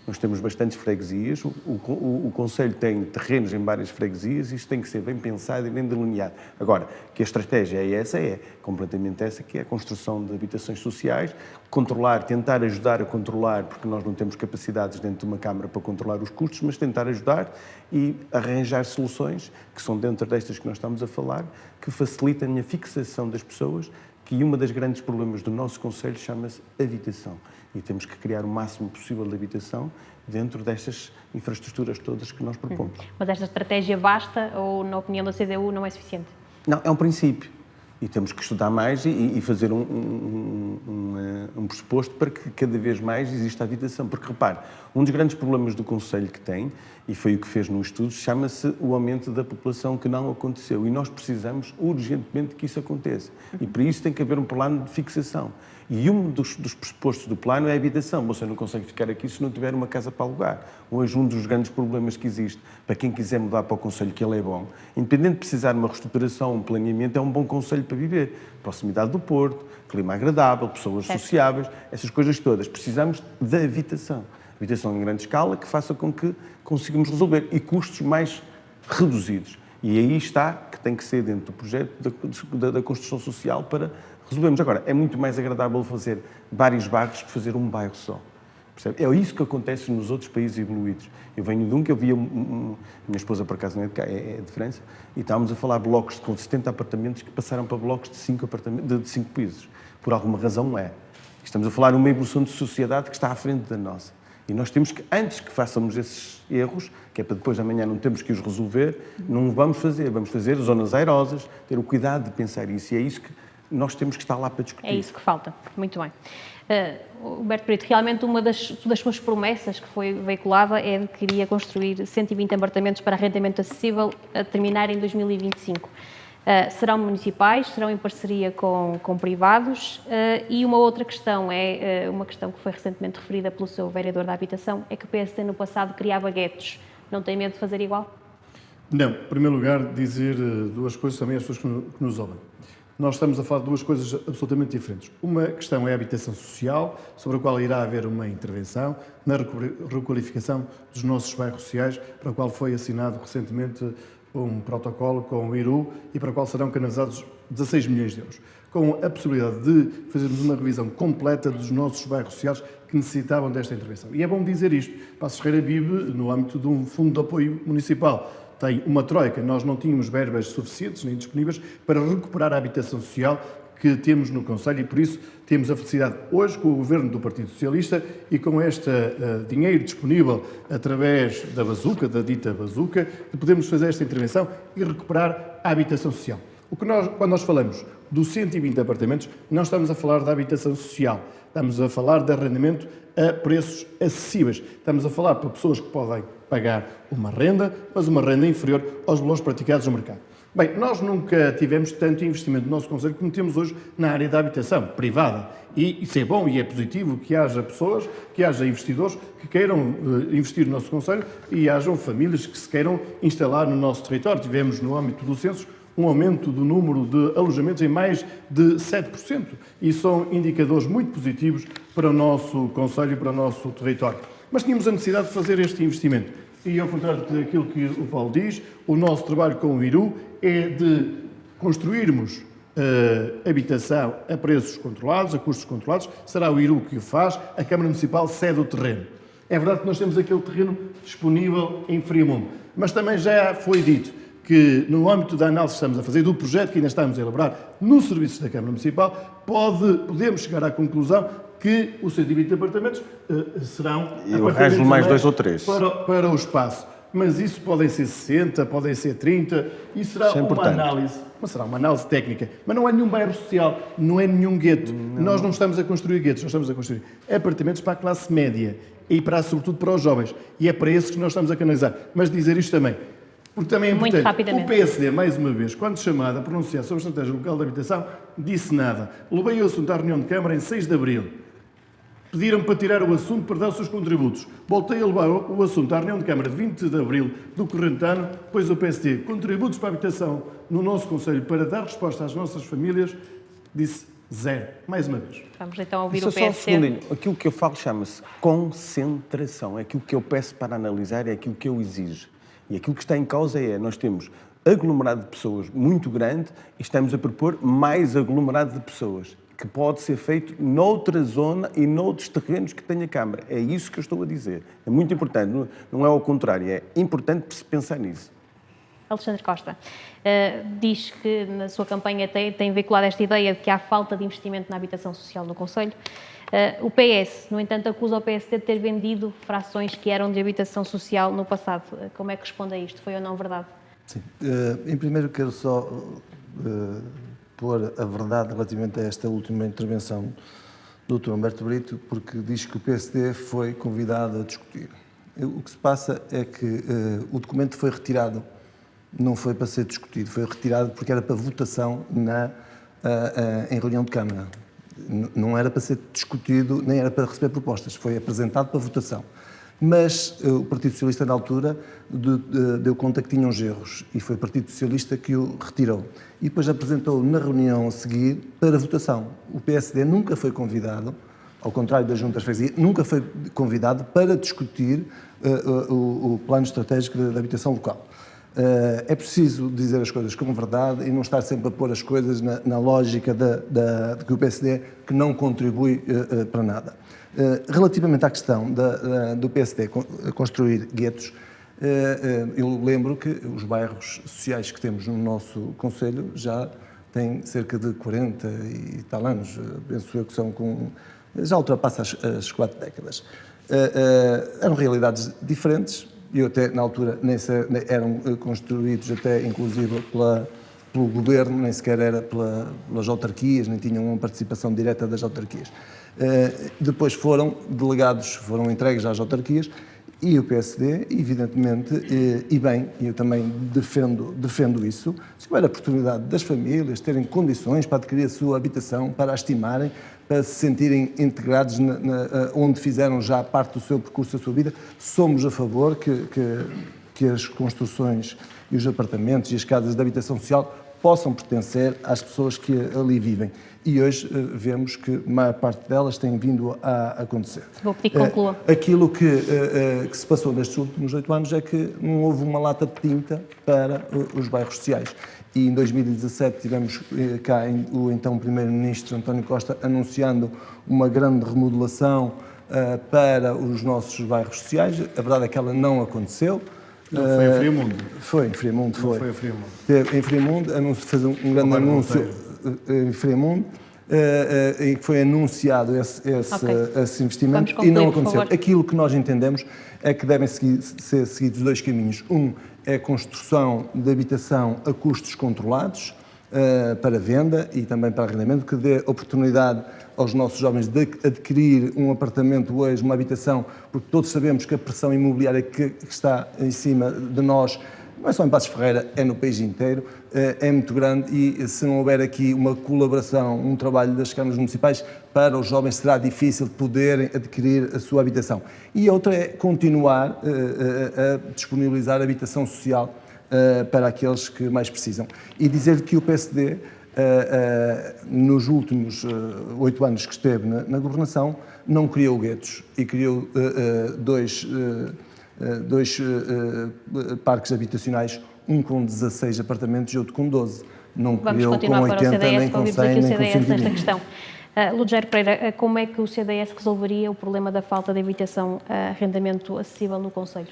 Nós temos bastantes freguesias, o Conselho tem terrenos em várias freguesias e isto tem que ser bem pensado e bem delineado. Agora, que a estratégia é completamente essa, que é a construção de habitações sociais, controlar, tentar ajudar a controlar, porque nós não temos capacidades dentro de uma Câmara para controlar os custos, mas tentar ajudar e arranjar soluções, que são dentro destas que nós estamos a falar, que facilitem a fixação das pessoas, que um dos grandes problemas do nosso Conselho chama-se habitação. E temos que criar o máximo possível de habitação dentro destas infraestruturas todas que nós propomos.
Mas esta estratégia basta ou, na opinião da CDU, não é suficiente?
Não, é um princípio. E temos que estudar mais e fazer um pressuposto para que cada vez mais exista habitação. Porque, repare, um dos grandes problemas do Conselho que tem, e foi o que fez no estudo, chama-se o aumento da população que não aconteceu. E nós precisamos urgentemente que isso aconteça. E para isso tem que haver um plano de fixação. E um dos pressupostos do plano é a habitação. Você não consegue ficar aqui se não tiver uma casa para alugar. Hoje, um dos grandes problemas que existe, para quem quiser mudar para o Conselho, que ele é bom, independente de precisar de uma reestruturação, um planeamento, é um bom Conselho para viver. Proximidade do Porto, clima agradável, pessoas sociáveis, essas coisas todas. Precisamos da habitação. Habitação em grande escala que faça com que consigamos resolver e custos mais reduzidos. E aí está, que tem que ser dentro do projeto da construção social para resolvermos. Agora, é muito mais agradável fazer vários bairros que fazer um bairro só. Percebe? É isso que acontece nos outros países evoluídos. Eu venho de um que eu via, minha esposa por acaso não é de cá, é de França, e estávamos a falar de blocos com 70 apartamentos que passaram para blocos de 5 pisos. Por alguma razão não é. Estamos a falar de uma evolução de sociedade que está à frente da nossa. E nós temos que, antes que façamos esses erros, que é para depois de amanhã não temos que os resolver, não vamos fazer zonas airosas, ter o cuidado de pensar isso. E é isso que nós temos que estar lá para discutir.
É isso que falta. Muito bem. Humberto Brito, realmente uma das suas promessas que foi veiculada é de que iria construir 120 apartamentos para arrendamento acessível a terminar em 2025. Serão municipais, serão em parceria com privados e uma outra questão uma questão que foi recentemente referida pelo seu vereador da habitação, é que o PSD no passado criava guetos. Não tem medo de fazer igual?
Não. Em primeiro lugar, dizer duas coisas também às pessoas que nos ouvem. Nós estamos a falar de duas coisas absolutamente diferentes. Uma questão é a habitação social, sobre a qual irá haver uma intervenção na requalificação dos nossos bairros sociais, para o qual foi assinado recentemente um protocolo com o IRU e para o qual serão canalizados 16 milhões de euros, com a possibilidade de fazermos uma revisão completa dos nossos bairros sociais que necessitavam desta intervenção. E é bom dizer isto, Paços de Ferreira vive no âmbito de um fundo de apoio municipal. Tem uma troika, nós não tínhamos verbas suficientes nem disponíveis para recuperar a habitação social que temos no Conselho e por isso temos a felicidade hoje com o Governo do Partido Socialista e com este dinheiro disponível através da bazuca, da dita bazuca, de podermos fazer esta intervenção e recuperar a habitação social. Quando nós falamos dos 120 apartamentos, não estamos a falar da habitação social, estamos a falar de arrendamento a preços acessíveis. Estamos a falar para pessoas que podem pagar uma renda, mas uma renda inferior aos valores praticados no mercado. Bem, nós nunca tivemos tanto investimento no nosso Conselho como temos hoje na área da habitação privada. E isso é bom e é positivo que haja pessoas, que haja investidores que queiram investir no nosso Conselho e hajam famílias que se queiram instalar no nosso território. Tivemos, no âmbito do censo, um aumento do número de alojamentos em mais de 7%. E são indicadores muito positivos para o nosso Conselho e para o nosso território. Mas tínhamos a necessidade de fazer este investimento. E ao contrário daquilo que o Paulo diz, o nosso trabalho com o IRU é de construirmos habitação a preços controlados, a custos controlados. Será o IRU que o faz, a Câmara Municipal cede o terreno. É verdade que nós temos aquele terreno disponível em Friamundo, mas também já foi dito que no âmbito da análise que estamos a fazer, do projeto que ainda estamos a elaborar no serviço da Câmara Municipal, podemos chegar à conclusão que os 120 apartamentos serão
Eu arranjo mais 2 ou 3.
para o espaço. Mas isso podem ser 60, podem ser 30, e será
Isso é
uma análise, mas será uma análise técnica. Mas não é nenhum bairro social, não é nenhum gueto. Nós não estamos a construir guetos, nós estamos a construir apartamentos para a classe média e sobretudo para os jovens. E é para esses que nós estamos a canalizar. Mas dizer isto também, porque também é
Muito
importante.
rapidamente.
O PSD, mais uma vez, quando chamado a pronunciar sobre a estratégia local de habitação, disse nada. Levei o assunto à reunião de Câmara em 6 de abril. Pediram para tirar o assunto para dar os seus contributos. Voltei a levar o assunto à reunião de Câmara de 20 de abril do corrente ano, pois o PSD, contributos para a habitação no nosso Conselho para dar resposta às nossas famílias, disse zero. Mais uma vez.
Vamos então ouvir
Só
o
um
PSD.
segundinho. Aquilo que eu falo chama-se concentração. É aquilo que eu peço para analisar, é aquilo que eu exijo. E aquilo que está em causa nós temos aglomerado de pessoas muito grande e estamos a propor mais aglomerado de pessoas, que pode ser feito noutra zona e noutros terrenos que tenha Câmara. É isso que eu estou a dizer. É muito importante, não é ao contrário, é importante se pensar nisso.
Alexandre Costa diz que na sua campanha tem veiculado esta ideia de que há falta de investimento na habitação social no Conselho. O PS, no entanto, acusa o PSD de ter vendido frações que eram de habitação social no passado. Como é que responde a isto? Foi ou não verdade?
Sim. Em primeiro quero só pôr a verdade relativamente a esta última intervenção do Dr. Humberto Brito, porque diz que o PSD foi convidado a discutir. O que se passa é que o documento foi retirado, não foi para ser discutido, foi retirado porque era para votação em reunião de Câmara. Não era para ser discutido, nem era para receber propostas, foi apresentado para votação. Mas o Partido Socialista, na altura, deu conta que tinha uns erros e foi o Partido Socialista que o retirou. E depois apresentou na reunião a seguir para votação. O PSD nunca foi convidado, ao contrário das juntas de freguesia, nunca foi convidado para discutir o plano estratégico da habitação local. É preciso dizer as coisas com verdade e não estar sempre a pôr as coisas na lógica de que o PSD que não contribui para nada. Relativamente à questão do PSD construir guetos, eu lembro que os bairros sociais que temos no nosso Conselho já têm cerca de 40 e tal anos, penso eu que são já ultrapassa as 4 décadas. Eram realidades diferentes. E até na altura eram construídos até inclusive pelo governo, nem sequer era pelas autarquias, nem tinham uma participação direta das autarquias. Depois foram entregues às autarquias e o PSD, evidentemente, e bem, eu também defendo isso, se houver a oportunidade das famílias terem condições para adquirir a sua habitação, para a estimarem, para se sentirem integrados onde fizeram já parte do seu percurso, da sua vida, somos a favor que as construções e os apartamentos e as casas de habitação social possam pertencer às pessoas que ali vivem. E hoje vemos que a maior parte delas tem vindo a acontecer.
Vou pedir que conclua.
Aquilo que se passou nestes últimos 8 anos é que não houve uma lata de tinta para os bairros sociais. E em 2017 tivemos cá o então Primeiro-Ministro António Costa anunciando uma grande remodelação para os nossos bairros sociais. A verdade é que ela não aconteceu.
Não foi em Friamundo.
Foi em Friamundo, foi.
Não foi em Friamundo.
Em Friamundo, fez um grande anúncio em Friamundo, em que foi anunciado esse investimento e não aconteceu. Aquilo que nós entendemos é que devem ser seguidos 2 caminhos. Um é a construção de habitação a custos controlados, para venda e também para arrendamento, que dê oportunidade aos nossos jovens de adquirir um apartamento hoje, uma habitação, porque todos sabemos que a pressão imobiliária que está em cima de nós, não é só em Passos Ferreira, é no país inteiro, é muito grande e se não houver aqui uma colaboração, um trabalho das câmaras municipais, para os jovens será difícil de poderem adquirir a sua habitação. E outra é continuar a disponibilizar habitação social para aqueles que mais precisam. E dizer que o PSD, nos últimos 8 anos que esteve na governação, não criou guetos e criou 2 dois parques habitacionais, um com 16 apartamentos e outro com 12. Não
Vamos
criou
continuar
com
para o
80,
CDS,
nem
para
com
ouvirmos
100,
aqui o
nem com
CDS nesta
120.
questão. Ludger Pereira, como é que o CDS resolveria o problema da falta de habitação a arrendamento acessível no concelho?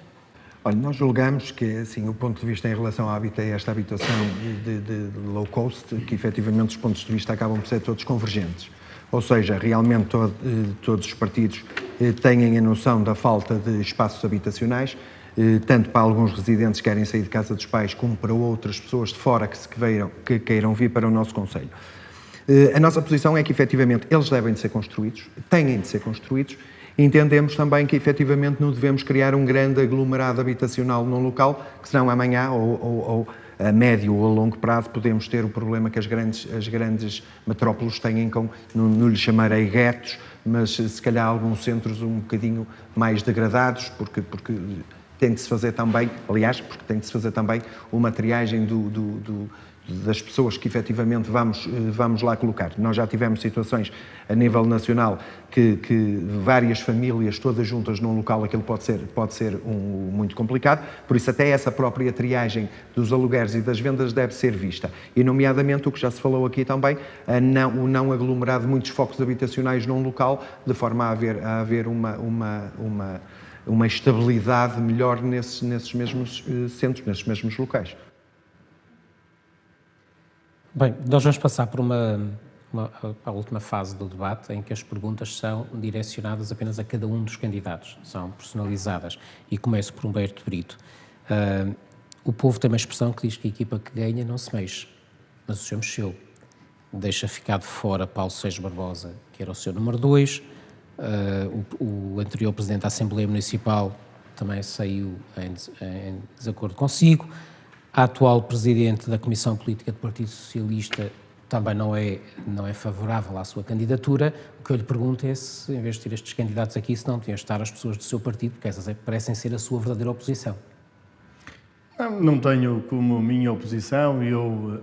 Olha, nós julgamos que, assim, o ponto de vista em relação a esta habitação de low cost, que efetivamente os pontos de vista acabam por ser todos convergentes. Ou seja, realmente todos os partidos têm a noção da falta de espaços habitacionais, tanto para alguns residentes que querem sair de casa dos pais, como para outras pessoas de fora que queiram vir para o nosso concelho. A nossa posição é que, efetivamente, eles devem de ser construídos, têm de ser construídos. Entendemos também que, efetivamente, não devemos criar um grande aglomerado habitacional num local, que senão amanhã ou a médio ou a longo prazo podemos ter o problema que as grandes metrópoles têm com, não lhe chamarei guetos, mas se calhar alguns centros um bocadinho mais degradados, porque tem de se fazer também, aliás, porque tem de se fazer também uma triagem das pessoas que efetivamente vamos lá colocar. Nós já tivemos situações a nível nacional que várias famílias todas juntas num local, aquilo pode ser muito complicado, por isso até essa própria triagem dos alugueres e das vendas deve ser vista. E nomeadamente o que já se falou aqui também, o não aglomerado de muitos focos habitacionais num local, de forma a haver uma estabilidade melhor nesses mesmos centros, nesses mesmos locais.
Bem, nós vamos passar por a última fase do debate, em que as perguntas são direcionadas apenas a cada um dos candidatos, são personalizadas. E começo por Humberto Brito. O povo tem uma expressão que diz que a equipa que ganha não se mexe, mas o senhor mexeu. Deixa ficar de fora Paulo Seixas Barbosa, que era o seu número 2, o anterior Presidente da Assembleia Municipal também saiu em desacordo consigo. A atual Presidente da Comissão Política do Partido Socialista também não é favorável à sua candidatura. O que eu lhe pergunto é se, em vez de ter estes candidatos aqui, se não deviam estar as pessoas do seu partido, porque essas parecem ser a sua verdadeira oposição.
Não tenho como minha oposição e eu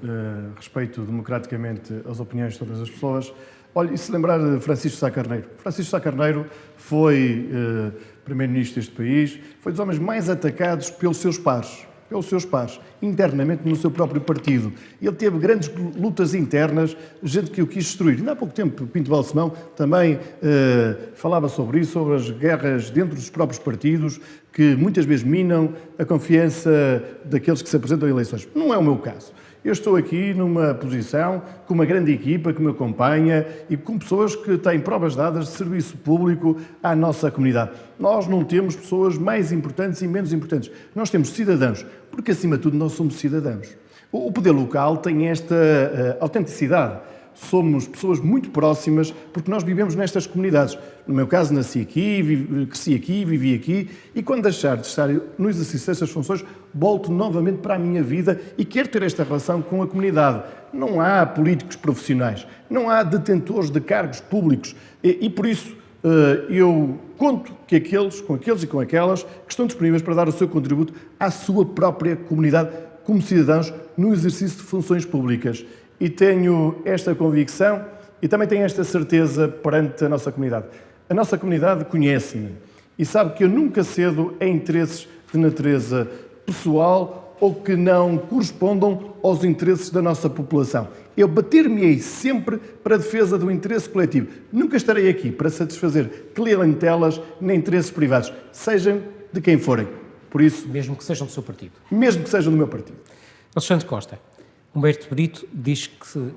respeito democraticamente as opiniões de todas as pessoas. Olha, e se lembrar de Francisco Sá Carneiro. Francisco Sá Carneiro foi primeiro-ministro deste país, foi dos homens mais atacados pelos seus pares, internamente no seu próprio partido. Ele teve grandes lutas internas, gente que o quis destruir. Ainda há pouco tempo, Pinto Balsemão também falava sobre isso, sobre as guerras dentro dos próprios partidos, que muitas vezes minam a confiança daqueles que se apresentam em eleições. Não é o meu caso. Eu estou aqui numa posição com uma grande equipa que me acompanha e com pessoas que têm provas dadas de serviço público à nossa comunidade. Nós não temos pessoas mais importantes e menos importantes. Nós temos cidadãos, porque acima de tudo nós somos cidadãos. O poder local tem esta autenticidade. Somos pessoas muito próximas porque nós vivemos nestas comunidades. No meu caso, nasci aqui, cresci aqui, vivi aqui e quando deixar de estar no exercício destas funções, volto novamente para a minha vida e quero ter esta relação com a comunidade. Não há políticos profissionais, não há detentores de cargos públicos e por isso eu conto com aqueles e com aquelas que estão disponíveis para dar o seu contributo à sua própria comunidade como cidadãos no exercício de funções públicas. E tenho esta convicção e também tenho esta certeza perante a nossa comunidade. A nossa comunidade conhece-me e sabe que eu nunca cedo a interesses de natureza pessoal ou que não correspondam aos interesses da nossa população. Eu bater-me-ei sempre para a defesa do interesse coletivo. Nunca estarei aqui para satisfazer clientelas nem interesses privados, sejam de quem forem. Por isso,
Mesmo que sejam do seu partido.
mesmo que sejam do meu partido.
Alexandre Costa. Humberto Brito diz que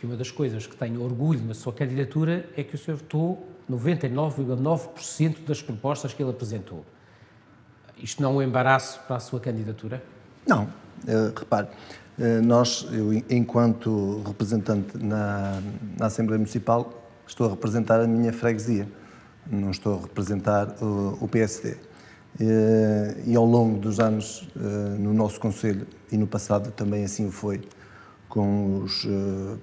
uma das coisas que tem orgulho na sua candidatura é que o senhor votou 99,9% das propostas que ele apresentou. Isto não é um embaraço para a sua candidatura?
Não, repare, eu enquanto representante na Assembleia Municipal estou a representar a minha freguesia, não estou a representar o PSD. E ao longo dos anos no nosso Conselho, e no passado também assim o foi, com os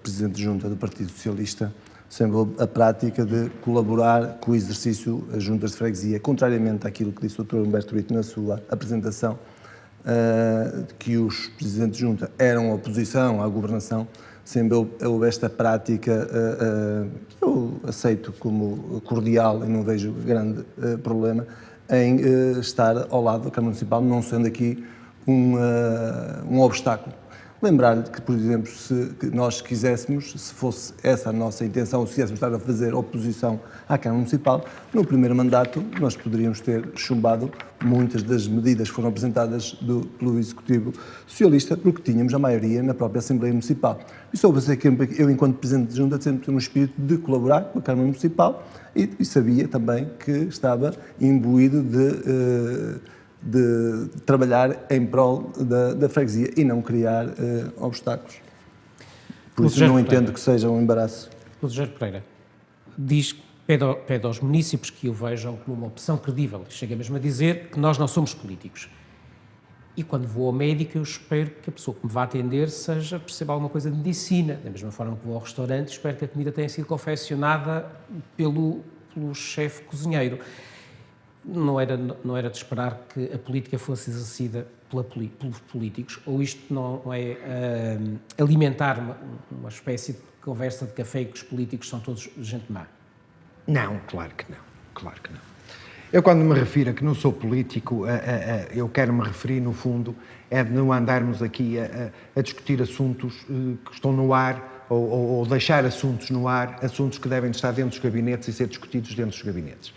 Presidentes de Junta do Partido Socialista, sempre a prática de colaborar com o exercício das juntas de freguesia, contrariamente àquilo que disse o Dr. Humberto Brito na sua apresentação, que os Presidentes de Junta eram oposição à governação, sempre houve esta prática que eu aceito como cordial e não vejo grande problema, em estar ao lado da Câmara Municipal, não sendo aqui um obstáculo. Lembrar-lhe que, por exemplo, se nós quiséssemos, se fosse essa a nossa intenção, ou se quiséssemos estar a fazer oposição à Câmara Municipal, no primeiro mandato nós poderíamos ter chumbado muitas das medidas que foram apresentadas pelo Executivo Socialista, porque tínhamos a maioria na própria Assembleia Municipal. E soube dizer que eu, enquanto Presidente de Junta, sempre tive um espírito de colaborar com a Câmara Municipal e sabia também que estava imbuído de trabalhar em prol da freguesia e não criar obstáculos. Por isso não entendo que seja um embaraço.
O Rogério Pereira pede aos munícipes que o vejam como uma opção credível. Chega mesmo a dizer que nós não somos políticos. E quando vou ao médico, eu espero que a pessoa que me vá atender perceba alguma coisa de medicina. Da mesma forma que vou ao restaurante, espero que a comida tenha sido confeccionada pelo chefe cozinheiro. Não era de esperar que a política fosse exercida pelos políticos, ou isto não é alimentar uma espécie de conversa de café e que os políticos são todos gente má?
Não, claro que não, claro que não. Eu, quando me refiro a que não sou político, eu quero me referir, no fundo, é de não andarmos aqui a discutir assuntos que estão no ar ou deixar assuntos no ar, assuntos que devem estar dentro dos gabinetes e ser discutidos dentro dos gabinetes.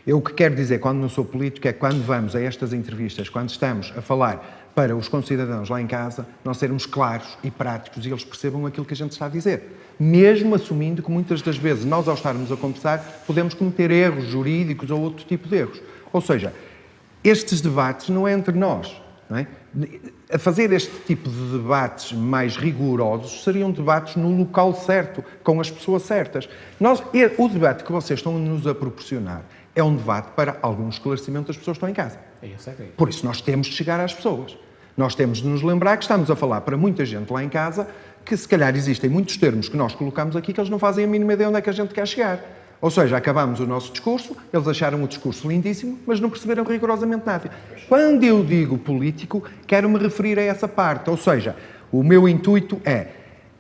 Eu o que quero dizer, quando não sou político, é que quando vamos a estas entrevistas, quando estamos a falar para os concidadãos lá em casa, nós sermos claros e práticos e eles percebam aquilo que a gente está a dizer. Mesmo assumindo que muitas das vezes nós, ao estarmos a conversar, podemos cometer erros jurídicos ou outro tipo de erros. Ou seja, estes debates não é entre nós, não é? A fazer este tipo de debates mais rigorosos seriam debates no local certo, com as pessoas certas. O debate que vocês estão-nos a proporcionar é um debate para algum esclarecimento das pessoas que estão em casa. Por isso nós temos de chegar às pessoas. Nós temos de nos lembrar que estamos a falar para muita gente lá em casa que se calhar existem muitos termos que nós colocamos aqui que eles não fazem a mínima ideia onde é que a gente quer chegar. Ou seja, acabamos o nosso discurso, eles acharam o discurso lindíssimo, mas não perceberam rigorosamente nada. Quando eu digo político, quero-me referir a essa parte. Ou seja, o meu intuito é,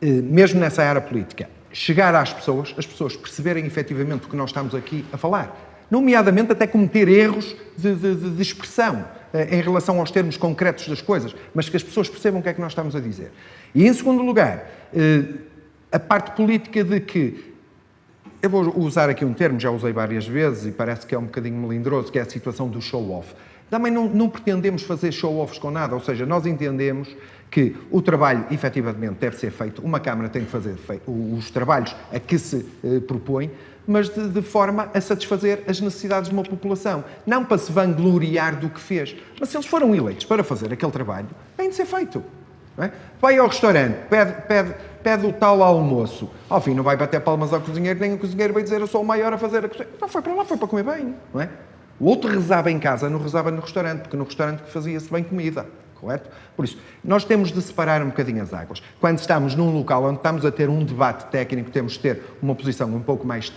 mesmo nessa área política, chegar às pessoas, as pessoas perceberem efetivamente o que nós estamos aqui a falar. Nomeadamente até cometer erros de expressão em relação aos termos concretos das coisas, mas que as pessoas percebam o que é que nós estamos a dizer. E, em segundo lugar, a parte política de que, eu vou usar aqui um termo, já usei várias vezes e parece que é um bocadinho melindroso, que é a situação do show-off. Também não pretendemos fazer show-offs com nada, ou seja, nós entendemos que o trabalho, efetivamente, deve ser feito, uma Câmara tem que fazer os trabalhos a que se propõe, mas de forma a satisfazer as necessidades de uma população. Não para se vangloriar do que fez. Mas se eles foram eleitos para fazer aquele trabalho, tem de ser feito. Não é? Vai ao restaurante, pede o tal almoço. Ao fim, não vai bater palmas ao cozinheiro, nem o cozinheiro vai dizer eu sou o maior a fazer a cozinha. Não foi para lá, foi para comer bem. Não é? O outro rezava em casa, não rezava no restaurante, porque no restaurante fazia-se bem comida. Correto? Por isso, nós temos de separar um bocadinho as águas. Quando estamos num local onde estamos a ter um debate técnico, temos de ter uma posição um pouco mais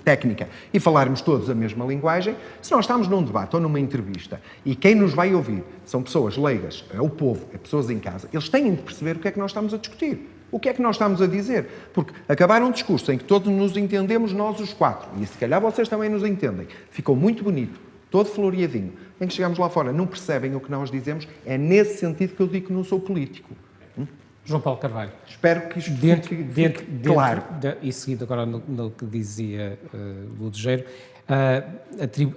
técnica e falarmos todos a mesma linguagem. Se nós estamos num debate ou numa entrevista e quem nos vai ouvir são pessoas leigas, é o povo, é pessoas em casa, eles têm de perceber o que é que nós estamos a discutir. O que é que nós estamos a dizer? Porque acabar um discurso em que todos nos entendemos, nós os quatro, e se calhar vocês também nos entendem, ficou muito bonito, todo floreadinho, em que chegamos lá fora, não percebem o que nós dizemos, é nesse sentido que eu digo que não sou político.
João Paulo Carvalho.
Espero que isto fique claro.
E seguindo agora no que dizia o Rogério,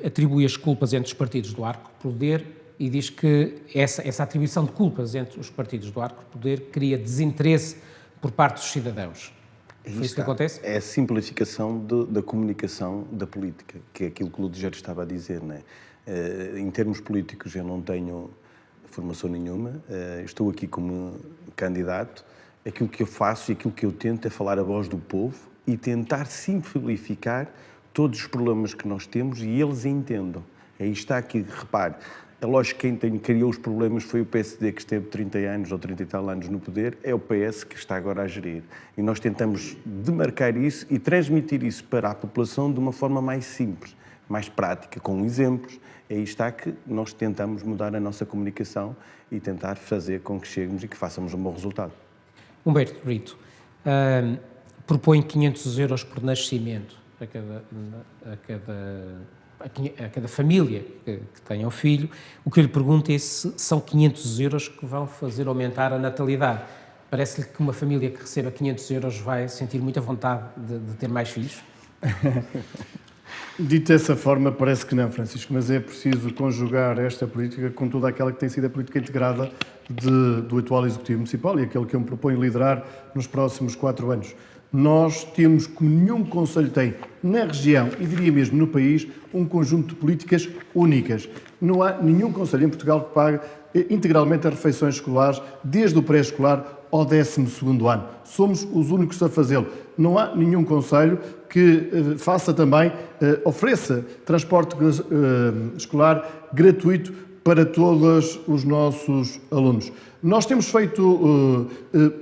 atribui as culpas entre os partidos do arco poder e diz que essa atribuição de culpas entre os partidos do arco poder cria desinteresse por parte dos cidadãos. Foi isso que acontece?
É a simplificação da comunicação da política, que é aquilo que o Rogério estava a dizer, não é? Em termos políticos eu não tenho formação nenhuma, estou aqui como candidato, aquilo que eu faço e aquilo que eu tento é falar a voz do povo e tentar simplificar todos os problemas que nós temos e eles entendam. Aí está aqui, repare, é lógico que quem criou os problemas foi o PSD que esteve 30 anos ou 30 e tal anos no poder, é o PS que está agora a gerir. E nós tentamos demarcar isso e transmitir isso para a população de uma forma mais simples, mais prática, com exemplos. Aí está que nós tentamos mudar a nossa comunicação e tentar fazer com que cheguemos e que façamos um bom resultado.
Humberto Brito, propõe 500 euros por nascimento a cada a cada família que tenha um filho. O que eu lhe pergunto é se são 500 euros que vão fazer aumentar a natalidade. Parece-lhe que uma família que receba 500 euros vai sentir muita vontade de ter mais filhos?
Dito dessa forma, parece que não, Francisco, mas é preciso conjugar esta política com toda aquela que tem sido a política integrada do atual Executivo Municipal e aquele que eu me proponho liderar nos próximos 4 anos. Nós temos, como nenhum concelho tem, na região e diria mesmo no país, um conjunto de políticas únicas. Não há nenhum concelho em Portugal que pague integralmente as refeições escolares, desde o pré-escolar ao 12º ano. Somos os únicos a fazê-lo. Não há nenhum concelho que faça também, ofereça transporte escolar gratuito para todos os nossos alunos. Nós temos feito,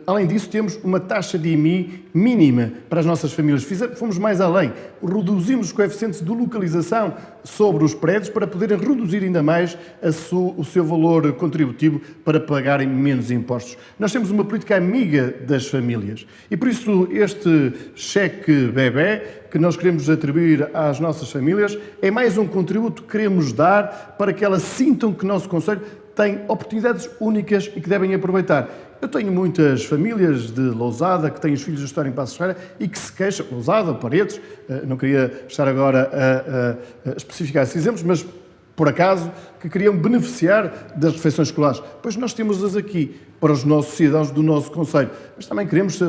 além disso, temos uma taxa de IMI mínima para as nossas famílias. Fomos mais além, reduzimos os coeficientes de localização sobre os prédios para poderem reduzir ainda mais o seu valor contributivo para pagarem menos impostos. Nós temos uma política amiga das famílias e, por isso, este cheque bebé que nós queremos atribuir às nossas famílias é mais um contributo que queremos dar para que elas sintam que o nosso concelho tem oportunidades únicas e que devem aproveitar. Eu tenho muitas famílias de Lousada que têm os filhos a estudar em Passos Ferreira e que se queixam, Lousada, Paredes, não queria estar agora a especificar esses exemplos, mas por acaso que queriam beneficiar das refeições escolares. Pois nós temos-as aqui para os nossos cidadãos do nosso concelho, mas também queremos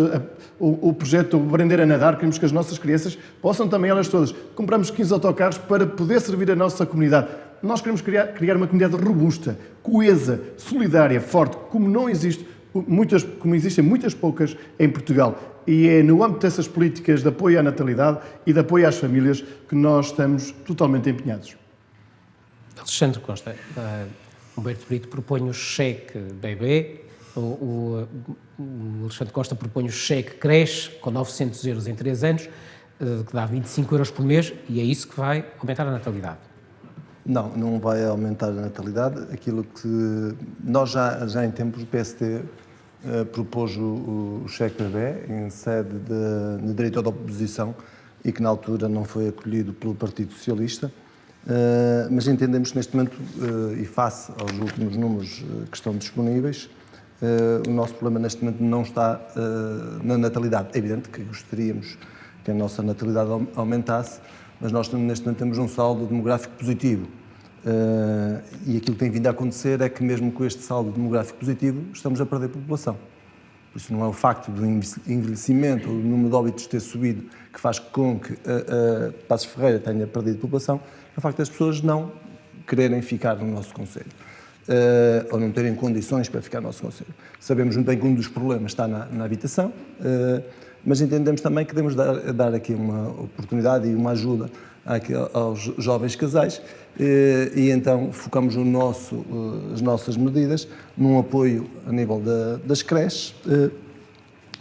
o projeto Aprender a Nadar, queremos que as nossas crianças possam também elas todas. Compramos 15 autocarros para poder servir a nossa comunidade. Nós queremos criar uma comunidade robusta, coesa, solidária, forte, como não existe, como existem muitas poucas em Portugal. E é no âmbito dessas políticas de apoio à natalidade e de apoio às famílias que nós estamos totalmente empenhados.
Alexandre Costa, Humberto Brito propõe o cheque bebê, o Alexandre Costa propõe o cheque creche com 900 euros em 3 anos, que dá 25 euros por mês, e é isso que vai aumentar a natalidade.
Não vai aumentar a natalidade. Aquilo que nós já em tempos do PST propôs o cheque bebé em sede de direito da oposição e que na altura não foi acolhido pelo Partido Socialista, mas entendemos que neste momento, e face aos últimos números que estão disponíveis, o nosso problema neste momento não está na natalidade. É evidente que gostaríamos que a nossa natalidade aumentasse, mas nós neste momento temos um saldo demográfico positivo. E aquilo que tem vindo a acontecer é que mesmo com este saldo demográfico positivo estamos a perder população. Por isso não é o facto do envelhecimento ou do número de óbitos ter subido que faz com que Passos Ferreira tenha perdido população, é o facto das pessoas não quererem ficar no nosso concelho. Ou não terem condições para ficar no nosso concelho. Sabemos muito bem que um dos problemas está na habitação, mas entendemos também que devemos dar aqui uma oportunidade e uma ajuda aos jovens casais e então focamos as nossas medidas num apoio a nível das creches,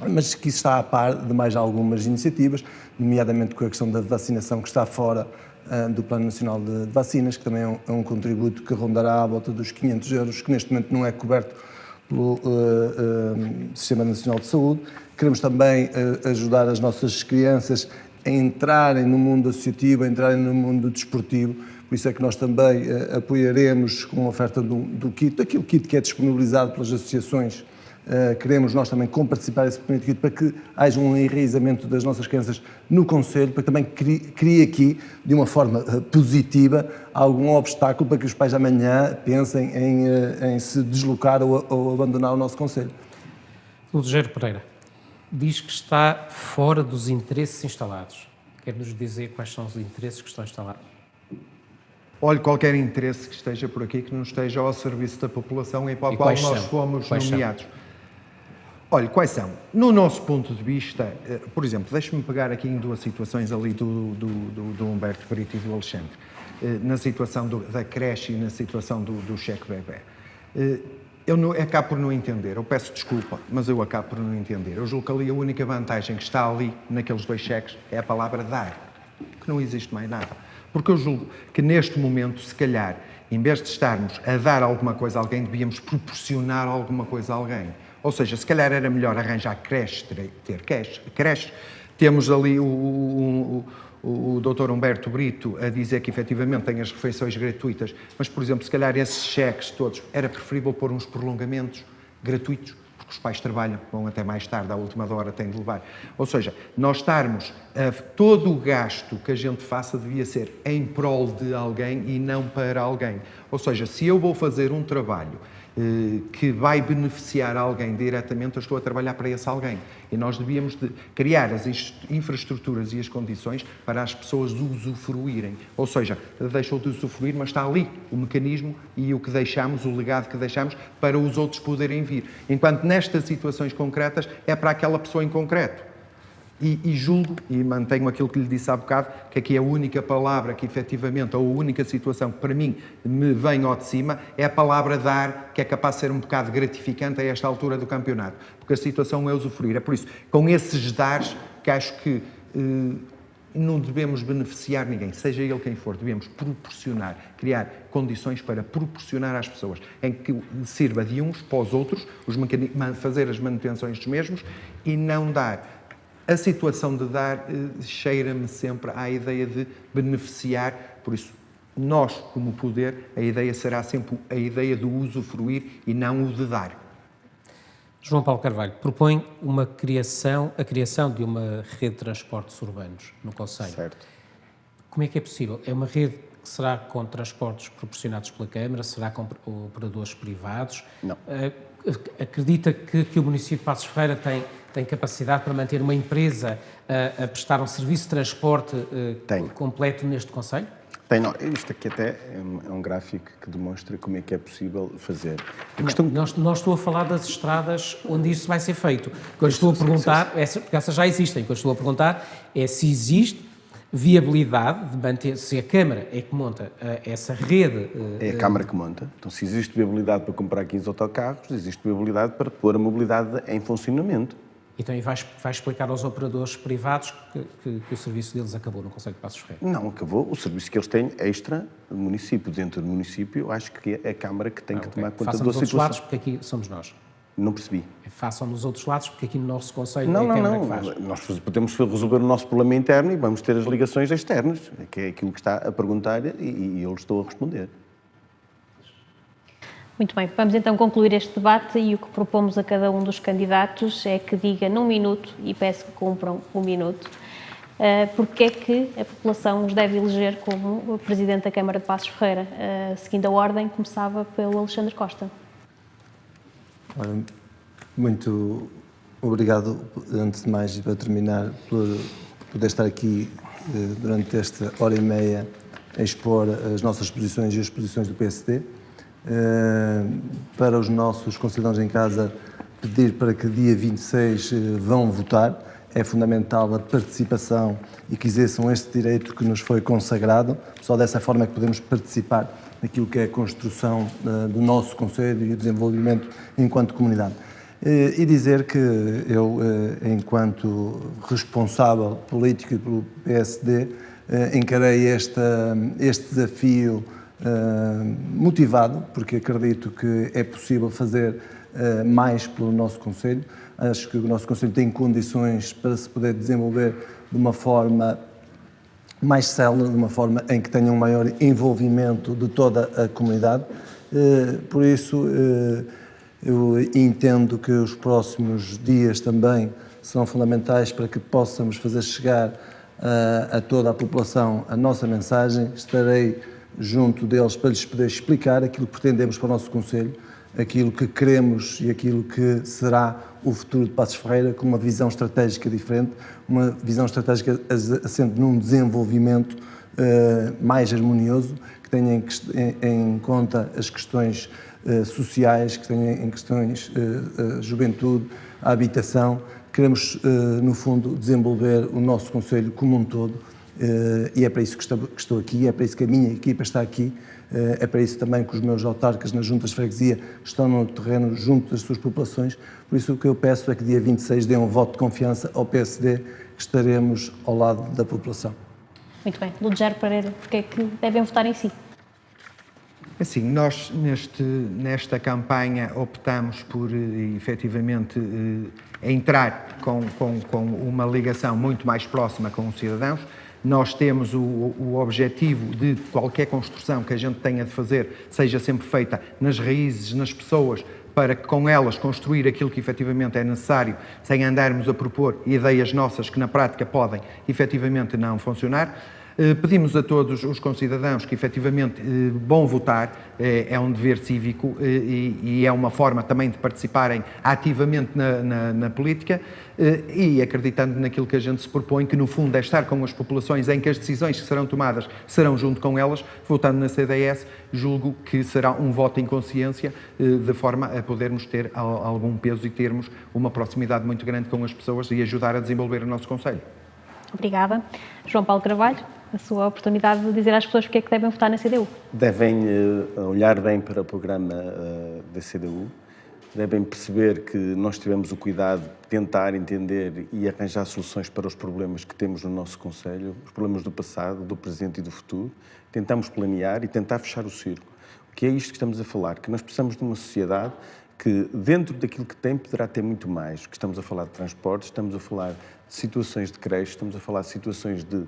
mas que isso está a par de mais algumas iniciativas, nomeadamente com a questão da vacinação que está fora do Plano Nacional de Vacinas, que também é um contributo que rondará à volta dos 500 euros, que neste momento não é coberto pelo Sistema Nacional de Saúde. Queremos também ajudar as nossas crianças a entrarem no mundo associativo, a entrarem no mundo desportivo. Por isso é que nós também apoiaremos com a oferta do kit, aquele kit que é disponibilizado pelas associações. Queremos nós também comparticipar desse primeiro kit para que haja um enraizamento das nossas crianças no concelho, para que também crie aqui, de uma forma positiva, algum obstáculo para que os pais amanhã pensem em se deslocar ou abandonar o nosso concelho.
Rogério Pereira diz que está fora dos interesses instalados. Quer-nos dizer quais são os interesses que estão instalados?
Olhe, qualquer interesse que esteja por aqui que não esteja ao serviço da população e para o qual nós fomos nomeados. Olha, quais são? No nosso ponto de vista, por exemplo, deixe-me pegar aqui em duas situações ali do Humberto Brito e do Alexandre. Na situação da creche e na situação do cheque bebé. Eu acabo por não entender, eu peço desculpa, mas eu acabo por não entender. Eu julgo que ali a única vantagem que está ali, naqueles 2 cheques, é a palavra dar, que não existe mais nada. Porque eu julgo que neste momento, se calhar, em vez de estarmos a dar alguma coisa a alguém, devíamos proporcionar alguma coisa a alguém. Ou seja, se calhar era melhor arranjar creche, ter creche. Temos ali o Dr. Humberto Brito a dizer que efetivamente tem as refeições gratuitas, mas, por exemplo, se calhar esses cheques todos, era preferível pôr uns prolongamentos gratuitos, porque os pais trabalham, vão até mais tarde, à última hora têm de levar. Ou seja, nós estarmos, todo o gasto que a gente faça devia ser em prol de alguém e não para alguém. Ou seja, se eu vou fazer um trabalho que vai beneficiar alguém diretamente, eu estou a trabalhar para esse alguém. E nós devíamos de criar as infraestruturas e as condições para as pessoas usufruírem. Ou seja, deixou de usufruir, mas está ali o mecanismo e o que deixamos, o legado que deixamos, para os outros poderem vir. Enquanto nestas situações concretas é para aquela pessoa em concreto. E julgo, e mantenho aquilo que lhe disse há bocado, que aqui a única palavra que efetivamente, ou a única situação que para mim me vem ao de cima, é a palavra dar, que é capaz de ser um bocado gratificante a esta altura do campeonato. Porque a situação é usufruir. É por isso, com esses dares, que acho que não devemos beneficiar ninguém, seja ele quem for, devemos proporcionar, criar condições para proporcionar às pessoas, em que sirva de uns para os outros, fazer as manutenções dos mesmos e não dar. A situação de dar cheira-me sempre à ideia de beneficiar, por isso, nós, como poder, a ideia será sempre a ideia do usufruir e não o de dar.
João Paulo Carvalho propõe a criação de uma rede de transportes urbanos no concelho.
Certo.
Como é que é possível? É uma rede que será com transportes proporcionados pela Câmara? Será com operadores privados?
Não.
Acredita que o município de Passos Ferreira tem capacidade para manter uma empresa a prestar um serviço de transporte completo neste concelho?
Tem, não. Isto aqui até é um gráfico que demonstra como é que é possível fazer.
Não estou a falar das estradas onde isso vai ser feito. O que eu estou a perguntar, porque essas já existem, o que eu estou a perguntar é se existe viabilidade de manter, se a Câmara é que monta essa rede...
É a Câmara que monta. Então, se existe viabilidade para comprar 15 autocarros, existe viabilidade para pôr a mobilidade em funcionamento.
Então, e vai explicar aos operadores privados que o serviço deles acabou no concelho de Passos Ferreira?
Não, acabou. O serviço que eles têm extra do município. Dentro do município, eu acho que é a Câmara que tem que tomar conta da situação.
Façam nos outros lados, porque aqui somos nós.
Não percebi.
Façam nos outros lados, porque aqui no nosso concelho é a Câmara que faz.
Nós podemos resolver o nosso problema interno e vamos ter as ligações externas, que é aquilo que está a perguntar e eu lhe estou a responder.
Muito bem, vamos então concluir este debate e o que propomos a cada um dos candidatos é que diga num minuto, e peço que cumpram um minuto, porque é que a população os deve eleger como Presidente da Câmara de Passos Ferreira. Seguindo a ordem, começava pelo Alexandre Costa.
Muito obrigado, antes de mais, e para terminar, por poder estar aqui durante esta hora e meia a expor as nossas posições e as posições do PSD. Para os nossos concidadãos em casa, pedir para que dia 26 vão votar. É fundamental a participação e que exerçam este direito que nos foi consagrado. Só dessa forma é que podemos participar naquilo que é a construção do nosso concelho e o desenvolvimento enquanto comunidade. E dizer que eu, enquanto responsável político e pelo PSD, encarei este desafio motivado, porque acredito que é possível fazer mais pelo nosso concelho. Acho que o nosso concelho tem condições para se poder desenvolver de uma forma mais célere, de uma forma em que tenha um maior envolvimento de toda a comunidade. Por isso, eu entendo que os próximos dias também são fundamentais para que possamos fazer chegar a toda a população a nossa mensagem. Estarei junto deles para lhes poder explicar aquilo que pretendemos para o nosso concelho, aquilo que queremos e aquilo que será o futuro de Passos Ferreira, com uma visão estratégica diferente, uma visão estratégica assente num desenvolvimento mais harmonioso, que tenha em conta as questões sociais, que tenha em questões a juventude, a habitação. Queremos, no fundo, desenvolver o nosso concelho como um todo, e é para isso que estou aqui, é para isso que a minha equipa está aqui, é para isso também que os meus autarcas nas juntas de freguesia estão no terreno junto das suas populações. Por isso o que eu peço é que dia 26 dêem um voto de confiança ao PSD, que estaremos ao lado da população.
Muito bem. Ludger Pereira, porque é que devem votar em si?
Assim, nós nesta campanha optamos por efetivamente entrar com uma ligação muito mais próxima com os cidadãos. Nós temos o objetivo de qualquer construção que a gente tenha de fazer seja sempre feita nas raízes, nas pessoas, para que com elas construir aquilo que efetivamente é necessário, sem andarmos a propor ideias nossas que na prática podem efetivamente não funcionar. Pedimos a todos os concidadãos que efetivamente vão votar, é um dever cívico e é uma forma também de participarem ativamente na política e acreditando naquilo que a gente se propõe, que no fundo é estar com as populações em que as decisões que serão tomadas serão junto com elas. Votando na CDS, julgo que será um voto em consciência, de forma a podermos ter algum peso e termos uma proximidade muito grande com as pessoas e ajudar a desenvolver o nosso concelho.
Obrigada. João Paulo Carvalho, a sua oportunidade de dizer às pessoas porque é que devem votar na CDU.
Devem olhar bem para o programa da CDU, devem perceber que nós tivemos o cuidado de tentar entender e arranjar soluções para os problemas que temos no nosso concelho, os problemas do passado, do presente e do futuro. Tentamos planear e tentar fechar o círculo. O que é isto que estamos a falar? Que nós precisamos de uma sociedade que, dentro daquilo que tem, poderá ter muito mais. Que estamos a falar de transportes, estamos a falar de situações de creche, estamos a falar de situações de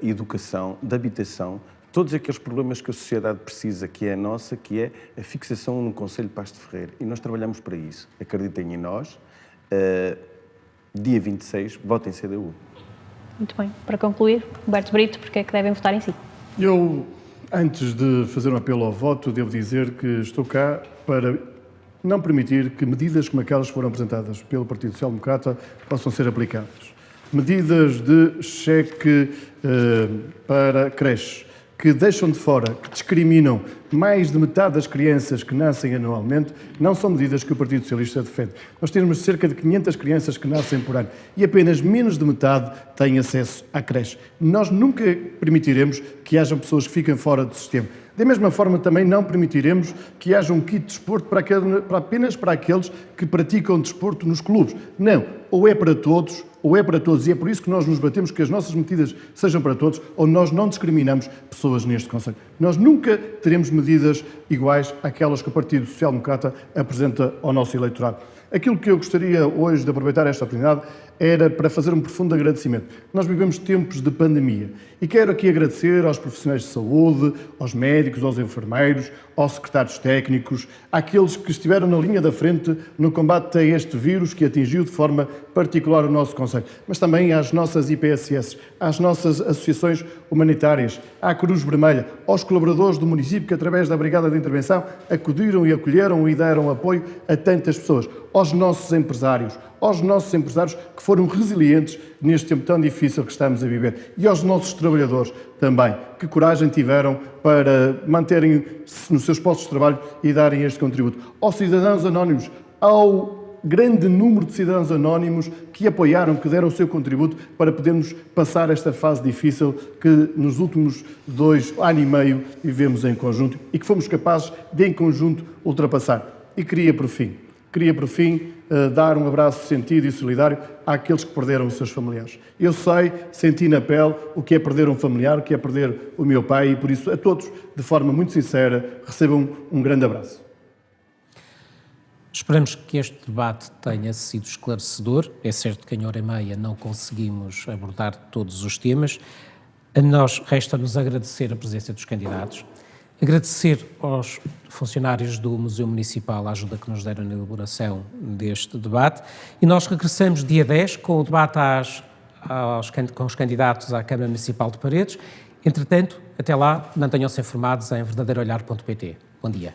educação, de habitação, todos aqueles problemas que a sociedade precisa, que é a nossa, que é a fixação no Concelho de Paços de Ferreira. E nós trabalhamos para isso. Acreditem em nós. Dia 26, votem CDU.
Muito bem. Para concluir, Roberto Brito, porque é que devem votar em si?
Eu, antes de fazer um apelo ao voto, devo dizer que estou cá para não permitir que medidas como aquelas que foram apresentadas pelo Partido Social Democrata possam ser aplicadas. Medidas de cheque para creches, que deixam de fora, que discriminam mais de metade das crianças que nascem anualmente, não são medidas que o Partido Socialista defende. Nós temos cerca de 500 crianças que nascem por ano e apenas menos de metade têm acesso à creche. Nós nunca permitiremos que hajam pessoas que fiquem fora do sistema. Da mesma forma, também não permitiremos que haja um kit de desporto apenas para aqueles que praticam desporto nos clubes. Não, ou é para todos, e é por isso que nós nos batemos que as nossas medidas sejam para todos, ou nós não discriminamos pessoas neste Conselho. Nós nunca teremos medidas iguais àquelas que o Partido Social Democrata apresenta ao nosso eleitorado. Aquilo que eu gostaria hoje de aproveitar esta oportunidade era para fazer um profundo agradecimento. Nós vivemos tempos de pandemia e quero aqui agradecer aos profissionais de saúde, aos médicos, aos enfermeiros, aos secretários técnicos, àqueles que estiveram na linha da frente no combate a este vírus que atingiu de forma particular o nosso Concelho, mas também às nossas IPSS, às nossas associações humanitárias, à Cruz Vermelha, aos colaboradores do município que, através da Brigada de Intervenção, acudiram e acolheram e deram apoio a tantas pessoas, aos nossos empresários que foram resilientes neste tempo tão difícil que estamos a viver, e aos nossos trabalhadores também, que coragem tiveram para manterem-se nos seus postos de trabalho e darem este contributo. Aos cidadãos anónimos, ao grande número de cidadãos anónimos que apoiaram, que deram o seu contributo para podermos passar esta fase difícil que nos últimos 2 anos e meio vivemos em conjunto e que fomos capazes de, em conjunto, ultrapassar. E queria, por fim, dar um abraço sentido e solidário àqueles que perderam os seus familiares. Eu sei, senti na pele o que é perder um familiar, o que é perder o meu pai, e por isso a todos, de forma muito sincera, recebam um grande abraço.
Esperamos que este debate tenha sido esclarecedor. É certo que em hora e meia não conseguimos abordar todos os temas. A nós resta-nos agradecer a presença dos candidatos, agradecer aos funcionários do Museu Municipal a ajuda que nos deram na elaboração deste debate, e nós regressamos dia 10 com o debate com os candidatos à Câmara Municipal de Paredes. Entretanto, até lá, mantenham-se informados em verdadeirolhar.pt. Bom dia.